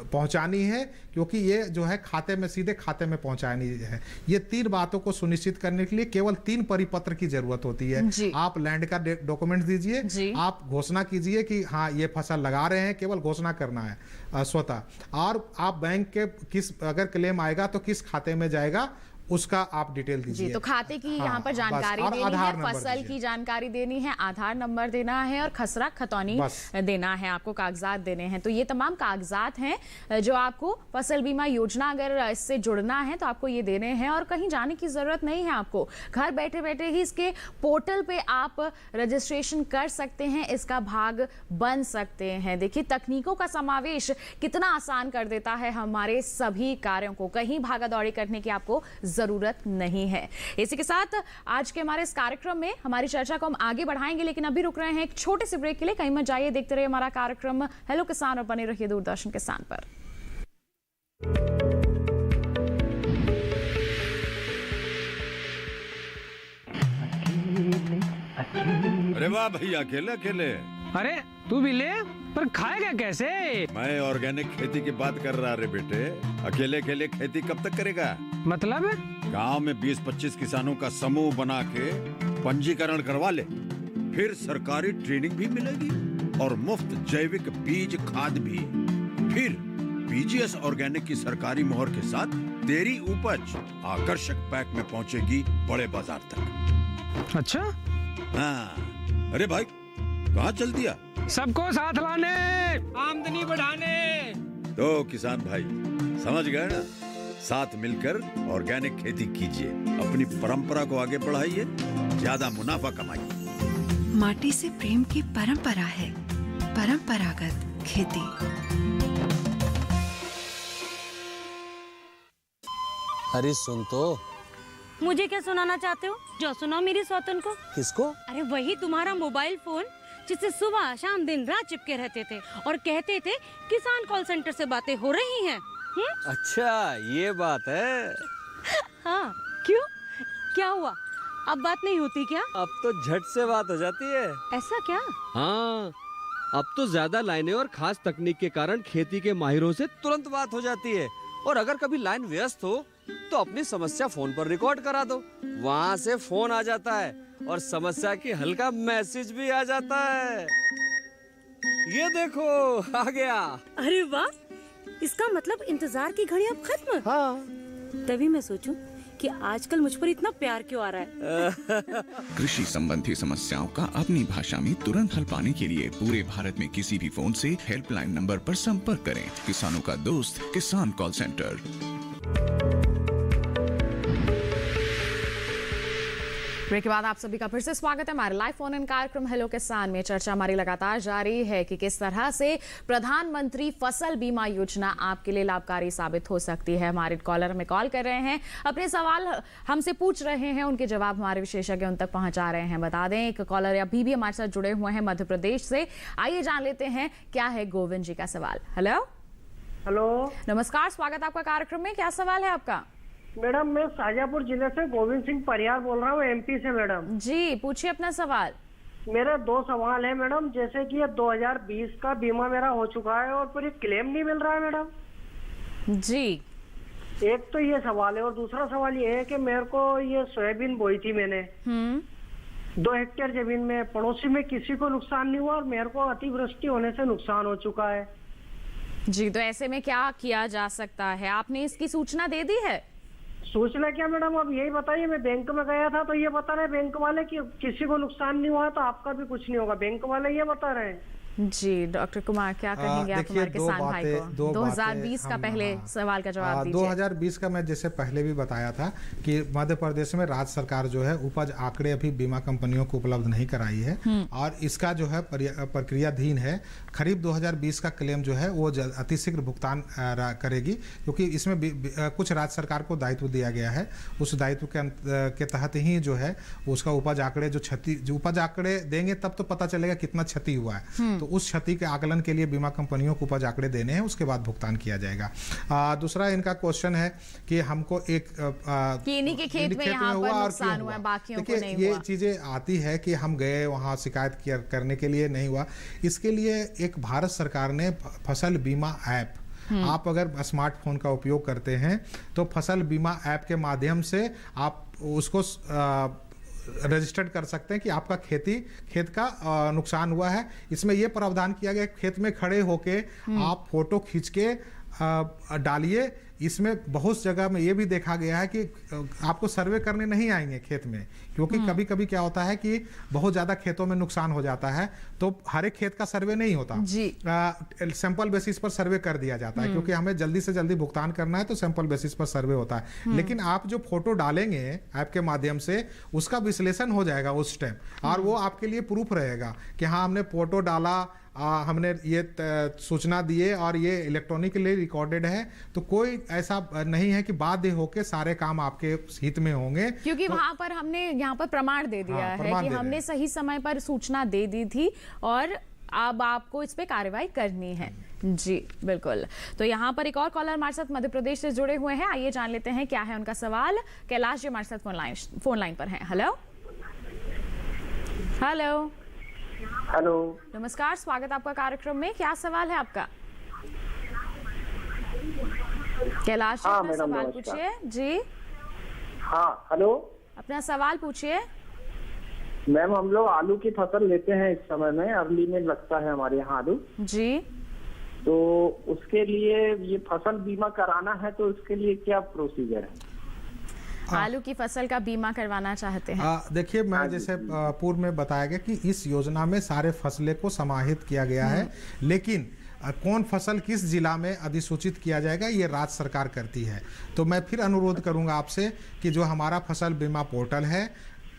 पहुंचानी है, क्योंकि ये जो है खाते में, सीधे खाते में पहुंचानी है। ये 3 बातों को सुनिश्चित करने के लिए केवल 3 परिपत्र की जरूरत होती है। आप लैंड का डॉक्यूमेंट दीजिए, आप घोषणा कीजिए कि हाँ ये फसल लगा रहे हैं, केवल घोषणा करना है स्वतः, और आप बैंक के अगर क्लेम आएगा तो किस खाते में जाएगा उसका आप डिटेल दीजिए। तो खाते की यहाँ पर जानकारी देनी है, फसल की जानकारी देनी है, आधार नंबर देना है और खसरा खतौनी देना है, आपको कागजात देने हैं। तो ये तमाम कागजात हैं जो आपको फसल बीमा योजना, अगर इससे जुड़ना है तो आपको ये देने हैं, और कहीं जाने की जरूरत नहीं है। आपको घर बैठे बैठे ही इसके पोर्टल पे आप रजिस्ट्रेशन कर सकते हैं, इसका भाग बन सकते हैं। देखिए, तकनीकों का समावेश कितना आसान कर देता है हमारे सभी कार्यों को, कहीं भागा दौड़ी करने की आपको जरूरत नहीं है। इसी के साथ आज के हमारे इस कार्यक्रम में हमारी चर्चा को हम आगे बढ़ाएंगे, लेकिन अभी रुक रहे हैं एक छोटे से ब्रेक के लिए। कहीं मत जाइए, देखते रहिए हमारा कार्यक्रम हेलो किसान और बने रहिए दूरदर्शन किसान पर। अरे वाह भैया, अकेले अकेले। अरे तू भी ले, पर खाएगा कैसे? मैं ऑर्गेनिक खेती की बात कर रहा रे बेटे। अकेले अकेले खेती कब तक करेगा? मतलब गांव में 20-25 किसानों का समूह बना के पंजीकरण करवा ले, फिर सरकारी ट्रेनिंग भी मिलेगी और मुफ्त जैविक बीज खाद भी। फिर पीजीएस ऑर्गेनिक की सरकारी मोहर के साथ तेरी उपज आकर्षक पैक में पहुंचेगी बड़े बाजार तक। अच्छा? हाँ। अरे भाई, कहाँ चल दिया? सबको साथ लाने, आमदनी बढ़ाने। तो किसान भाई समझ गए ना? साथ मिलकर ऑर्गेनिक खेती कीजिए, अपनी परंपरा को आगे बढ़ाइए, ज्यादा मुनाफा कमाइए। माटी से प्रेम की परंपरा है परंपरागत खेती। अरे सुन तो। मुझे क्या सुनाना चाहते हो? जो सुनाओ मेरी सौतन को। किसको? अरे वही तुम्हारा मोबाइल फोन जिससे सुबह शाम दिन रात चिपके रहते थे और कहते थे किसान कॉल सेंटर से बातें हो रही हैं। अच्छा ये बात है। हाँ, क्यों? क्या हुआ? अब बात नहीं होती क्या? अब तो झट से बात हो जाती है। ऐसा क्या? हाँ, अब तो ज्यादा लाइनें और खास तकनीक के कारण खेती के माहिरों से तुरंत बात हो जाती है। और अगर कभी लाइन व्यस्त हो तो अपनी समस्या फोन पर रिकॉर्ड करा दो, वहाँ से फोन आ जाता है और समस्या की हल का मैसेज भी आ जाता है। ये देखो आ गया। अरे वाह, इसका मतलब इंतजार की घड़ी अब खत्म। हाँ। तभी मैं सोचूं कि आजकल मुझ पर इतना प्यार क्यों आ रहा है। कृषि संबंधी समस्याओं का अपनी भाषा में तुरंत हल पाने के लिए पूरे भारत में किसी भी फोन से हेल्पलाइन नंबर पर संपर्क करें। किसानों का दोस्त किसान कॉल सेंटर। ब्रेक के बाद आप सभी का फिर से स्वागत है हमारे लाइव फोन इन कार्यक्रम हेलो किसान में। चर्चा हमारी लगातार जारी है कि किस तरह से प्रधानमंत्री फसल बीमा योजना आपके लिए लाभकारी साबित हो सकती है। हमारे कॉलर हमें कॉल कर रहे हैं, अपने सवाल हमसे पूछ रहे हैं, उनके जवाब हमारे विशेषज्ञ उन तक पहुंचा रहे हैं। बता दें एक कॉलर अभी भी हमारे साथ जुड़े हुए हैं मध्य प्रदेश से। आइए जान लेते हैं क्या है गोविंद जी का सवाल। हेलो हेलो, नमस्कार, स्वागत आपका कार्यक्रम में। क्या सवाल है आपका? मैडम मैं शाजापुर जिले से गोविंद सिंह परियार बोल रहा हूँ, एमपी से। मैडम जी पूछिए अपना सवाल। मेरे 2 सवाल है मैडम। जैसे कि ये 2020 का बीमा मेरा हो चुका है और फिर क्लेम नहीं मिल रहा है मैडम जी। एक तो ये सवाल है और दूसरा सवाल ये है कि मेरे को ये सोयाबीन बोई थी मैंने 2 हेक्टेयर जमीन में, पड़ोसी में किसी को नुकसान नहीं हुआ और मेरे को अतिवृष्टि होने से नुकसान हो चुका है जी। तो ऐसे में क्या किया जा सकता है? आपने इसकी सूचना दे दी है? सूचना क्या मैडम, अब यही बताइए। मैं बैंक में गया था तो ये बता रहे बैंक वाले कि किसी को नुकसान नहीं हुआ तो आपका भी कुछ नहीं होगा, बैंक वाले ये बता रहे हैं। जी डॉक्टर कुमार क्या कहेंगे आप हमारे किसान भाई को? 2020 का पहले सवाल का जवाब दीजिए। 2020 का मैं जैसे पहले भी बताया था कि मध्य प्रदेश में राज्य सरकार जो है उपज आंकड़े अभी बीमा कंपनियों को उपलब्ध नहीं कराई है और इसका जो है प्रक्रियाधीन है। खरीफ 2020 का क्लेम जो है वो अतिशीघ्र भुगतान करेगी, क्योंकि इसमें कुछ राज्य सरकार को दायित्व दिया गया है। उस दायित्व के तहत ही जो है उसका उपज आंकड़े जो उपज आंकड़े देंगे तब तो पता चलेगा कितना क्षति हुआ है। तो उस क्षति के आकलन के लिए बीमा कंपनियों को उपज आंकड़े देने हैं, उसके बाद भुगतान किया जाएगा। दूसरा इनका क्वेश्चन है कि हमको एक इन्हीं के खेत में यहाँ पर नुकसान हुआ है, बाकियों को नहीं हुआ। ये चीजें आती है कि हम गए वहां शिकायत करने के लिए नहीं हुआ। इसके लिए एक भारत सरकार ने फसल बीमा ऐप, आप अगर स्मार्टफोन का उपयोग करते हैं तो फसल बीमा ऐप के माध्यम से आप उसको रजिस्टर्ड कर सकते हैं कि आपका खेत का नुकसान हुआ है। इसमें यह प्रावधान किया गया खेत में खड़े होके आप फोटो खींच के डालिए। इसमें बहुत जगह में ये भी देखा गया है कि आपको सर्वे करने नहीं आएंगे खेत में, क्योंकि कभी कभी क्या होता है कि बहुत ज्यादा खेतों में नुकसान हो जाता है तो हर एक खेत का सर्वे नहीं होता जी। सैंपल बेसिस पर सर्वे कर दिया जाता है, क्योंकि हमें जल्दी से जल्दी भुगतान करना है तो सैंपल बेसिस पर सर्वे होता है। लेकिन आप जो फोटो डालेंगे ऐप के माध्यम से उसका विश्लेषण हो जाएगा उस टाइम और वो आपके लिए प्रूफ रहेगा कि हाँ हमने फोटो डाला, हमने ये सूचना दिए और ये इलेक्ट्रॉनिकली रिकॉर्डेड है। तो कोई ऐसा नहीं है कि बाध्य होके सारे काम आपके हित में होंगे, क्योंकि वहां पर हमने यहाँ पर प्रमाण दे दिया है कि हमने सही समय पर सूचना दे दी थी और अब आपको इस पे कार्रवाई करनी है। जी बिल्कुल। तो यहाँ पर एक और कॉलर हमारे साथ मध्य प्रदेश से जुड़े हुए हैं, आइए जान लेते हैं क्या है उनका सवाल। कैलाश जी हमारे साथ फोन लाइन पर हैं। हेलो हेलो हेलो, नमस्कार, स्वागत आपका कार्यक्रम में। क्या सवाल है आपका? कैलाश हाँ, अपना सवाल पूछिए जी। हाँ हेलो, अपना सवाल पूछिए। मैम हम लोग आलू की फसल लेते हैं, इस समय में अर्ली में लगता है हमारे यहाँ आलू जी। तो उसके लिए ये फसल बीमा कराना है, तो उसके लिए क्या प्रोसीजर है? आलू की फसल का बीमा करवाना चाहते हैं? देखिए मैं जैसे पूर्व में बताया गया कि इस योजना में सारे फसलें को समाहित किया गया है, लेकिन कौन फसल किस जिला में अधिसूचित किया जाएगा ये राज्य सरकार करती है। तो मैं फिर अनुरोध करूंगा आपसे कि जो हमारा फसल बीमा पोर्टल है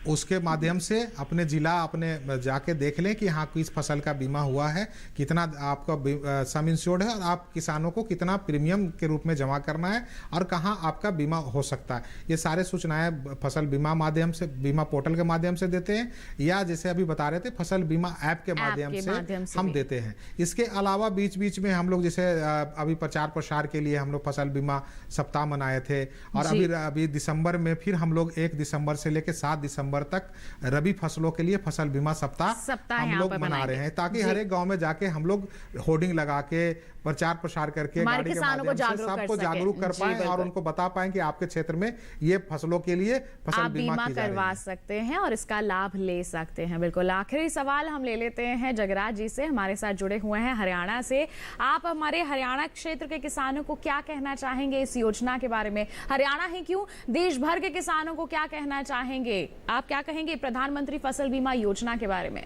उसके माध्यम से अपने जिला अपने जाके देख लें कि हाँ किस फसल का बीमा हुआ है, कितना आपका सम इंश्योर्ड है और आप किसानों को कितना प्रीमियम के रूप में जमा करना है और कहाँ आपका बीमा हो सकता है। ये सारे सूचनाएं फसल बीमा माध्यम से, बीमा पोर्टल के माध्यम से देते हैं या जैसे अभी बता रहे थे फसल बीमा ऐप के माध्यम से हम देते हैं। इसके अलावा बीच बीच में हम लोग जैसे अभी प्रचार प्रसार के लिए हम लोग फसल बीमा सप्ताह मनाए थे और अभी दिसंबर में फिर हम लोग 1 दिसंबर से लेकर 7 दिसंबर तक रबी फसलों के लिए फसल बीमा सप्ताह हम लोग मना रहे हैं, ताकि हर एक गांव में जाके हम लोग होर्डिंग लगा के प्रचार प्रसार करके गाड़ी के माध्यम से सबको जागरूक कर पाएं और उनको बता पाएं कि आपके क्षेत्र में ये फसलों के लिए फसल बीमा करवा सकते हैं और इसका लाभ ले सकते हैं। बिल्कुल। आखिरी सवाल हम ले लेते हैं जगराज जी से, हमारे साथ जुड़े हुए हैं हरियाणा से। आप हमारे हरियाणा क्षेत्र के किसानों को क्या कहना चाहेंगे इस योजना के बारे में? हरियाणा ही क्यों, देश भर के किसानों को क्या कहना चाहेंगे? आप क्या कहेंगे प्रधानमंत्री फसल बीमा योजना के बारे में?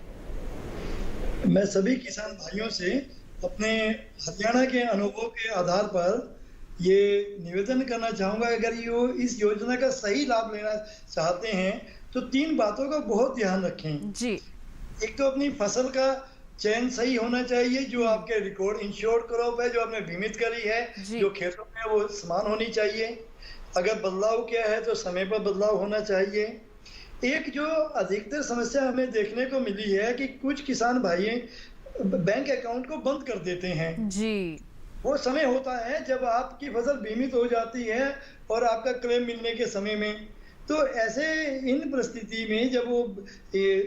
मैं सभी किसान भाइयों से अपने हरियाणा के अनुभव के आधार पर ये निवेदन करना चाहूंगा, अगर ये इस योजना का सही लाभ लेना चाहते हैं तो तो 3 बातों का बहुत ध्यान रखें जी। एक तो अपनी फसल का चयन सही होना चाहिए, जो आपके रिकॉर्ड इंश्योर्ड क्रॉप है, जो आपने बीमित करी है, जो खेतों में वो समान होनी चाहिए। अगर बदलाव किया है तो समय पर बदलाव होना चाहिए। एक जो अधिकतर समस्या हमें देखने को मिली है कि कुछ किसान भाई बैंक अकाउंट को बंद कर देते हैं जी। वो समय होता है जब आपकी फसल बीमित हो जाती है और आपका क्लेम मिलने के समय में, तो ऐसे इन परिस्थिति में जब वो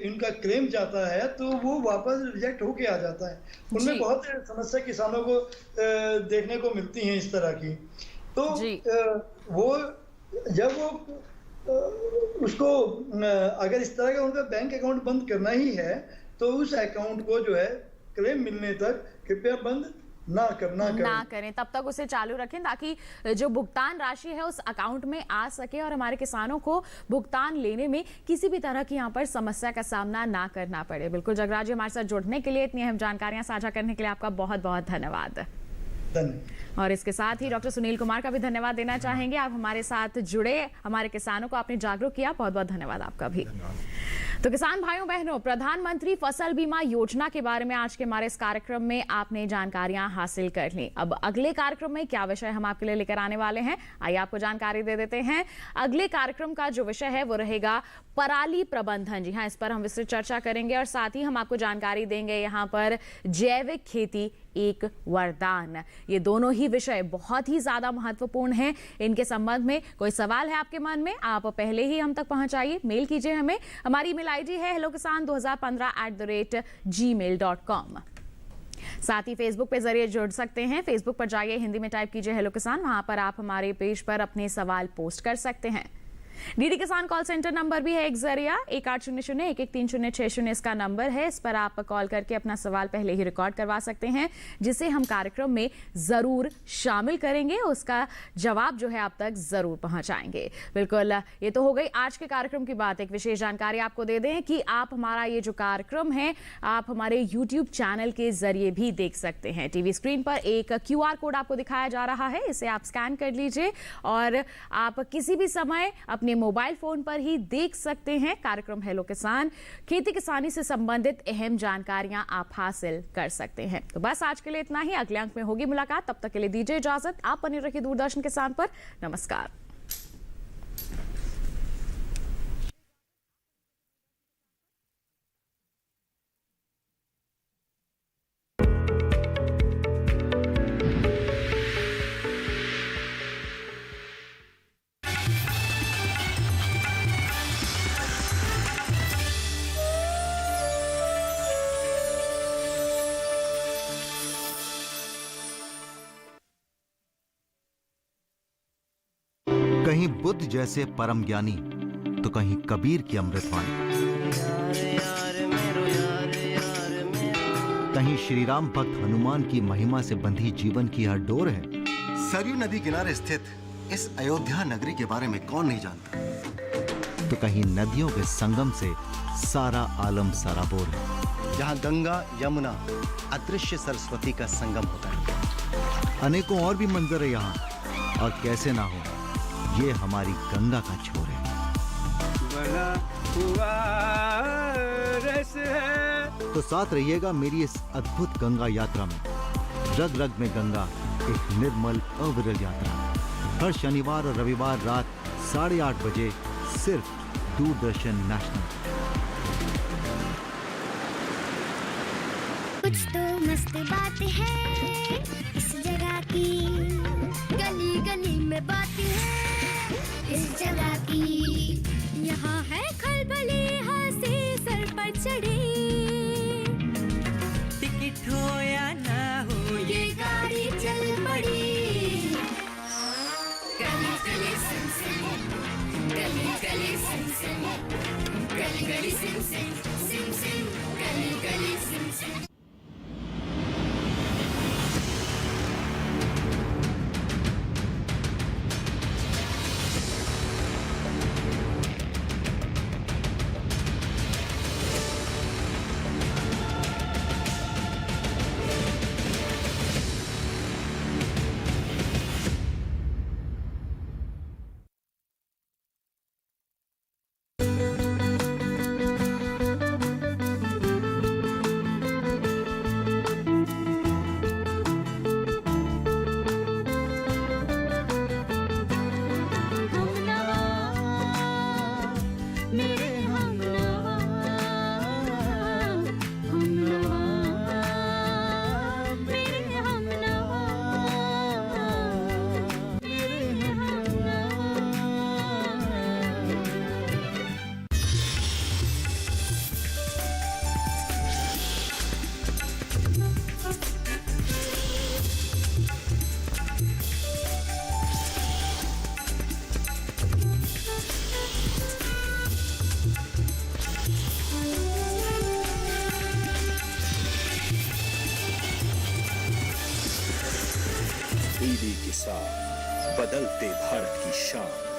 इनका क्लेम जाता है तो वो वापस रिजेक्ट होके आ जाता है। उनमें बहुत समस्या किसानों को देखने को मिलती हैं इस तरह की। तो वो जब वो उसको अगर इस तरह का उनका बैंक अकाउंट बंद करना ही है तो उस अकाउंट को जो है क्लेम मिलने तक कृपया बंद ना करें, तब तक उसे चालू रखें ताकि जो भुगतान राशि है उस अकाउंट में आ सके और हमारे किसानों को भुगतान लेने में किसी भी तरह की यहाँ पर समस्या का सामना ना करना पड़े। बिल्कुल जगराज जी, हमारे साथ जुड़ने के लिए, इतनी अहम जानकारियां साझा करने के लिए आपका बहुत बहुत धन्यवाद। और इसके साथ ही डॉक्टर सुनील कुमार का भी धन्यवाद देना चाहेंगे। आप हमारे साथ जुड़े, हमारे किसानों को आपने जागरूक किया, बहुत बहुत धन्यवाद आपका भी। तो किसान भाइयों बहनों, प्रधानमंत्री फसल बीमा योजना के बारे में आज के हमारे इस कार्यक्रम में आपने जानकारियां हासिल कर ली। अब अगले कार्यक्रम में क्या विषय हम आपके लिए लेकर आने वाले हैं, आइए आपको जानकारी दे देते हैं। अगले कार्यक्रम का जो विषय है वो रहेगा पराली प्रबंधन। जी हाँ, इस पर हम विस्तृत चर्चा करेंगे और साथ ही हम आपको जानकारी देंगे यहाँ पर जैविक खेती एक वरदान। ये दोनों ही विषय बहुत ही ज्यादा महत्वपूर्ण हैं। इनके संबंध में कोई सवाल है आपके मन में, आप पहले ही हम तक पहुंचाइए, मेल कीजिए हमें। हमारी ईमेल आईडी है hellokisan2015@gmail.com। साथ ही फेसबुक पे जरिए जुड़ सकते हैं। फेसबुक पर जाइए, हिंदी में टाइप कीजिए हेलो किसान, वहां पर आप हमारे पेज पर अपने सवाल पोस्ट कर सकते हैं। डीडी किसान कॉल सेंटर नंबर भी है एक जरिया, 1800-113060 इसका नंबर है। इस पर आप कॉल करके अपना सवाल पहले ही रिकॉर्ड करवा सकते हैं, जिसे हम कार्यक्रम में जरूर शामिल करेंगे। उसका जवाब जो है आप तक जरूर पहुंचाएंगे। बिल्कुल, ये तो हो गई आज के कार्यक्रम की बात। एक विशेष जानकारी आपको दे दें कि आप हमारा ये जो कार्यक्रम है आप हमारे यूट्यूब चैनल के जरिए भी देख सकते हैं। टीवी स्क्रीन पर एक QR कोड आपको दिखाया जा रहा है, इसे आप स्कैन कर लीजिए और आप किसी भी समय अपने मोबाइल फोन पर ही देख सकते हैं कार्यक्रम हेलो किसान। खेती किसानी से संबंधित अहम जानकारियां आप हासिल कर सकते हैं। तो बस आज के लिए इतना ही, अगले अंक में होगी मुलाकात। तब तक के लिए दीजिए इजाजत। आप बने रखिए दूरदर्शन किसान पर। नमस्कार। कहीं बुद्ध जैसे परम ज्ञानी तो कहीं कबीर की अमृतवाणी, कहीं श्री राम भक्त हनुमान की महिमा से बंधी जीवन की हर डोर है। सरयू नदी किनारे स्थित इस अयोध्या नगरी के बारे में कौन नहीं जानता। तो कहीं नदियों के संगम से सारा आलम सराबोर है, जहाँ गंगा यमुना अदृश्य सरस्वती का संगम होता है। अनेकों और भी मंजर है यहाँ, और कैसे ना हो, ये हमारी गंगा का छोर है। बना हुआ रस है। तो साथ रहिएगा मेरी इस अद्भुत गंगा यात्रा में। रग रग में गंगा, एक निर्मल अविरल यात्रा। हर शनिवार और रविवार रात 8:30 बजे सिर्फ दूरदर्शन नेशनल। कुछ तो मस्त बात है इस जगह की, गली गली में बात है इस जगह की। यहाँ है खलबली हंसी सर पर चढ़ी, टिकट हो या ना हो ये गाड़ी चल पड़ी। गली गली सिम सिम, गली गली सिम सिम, गली गली सिम सिम, सिम सिम, गली गली सिम सिम। ईडी के साथ बदलते भारत की शान।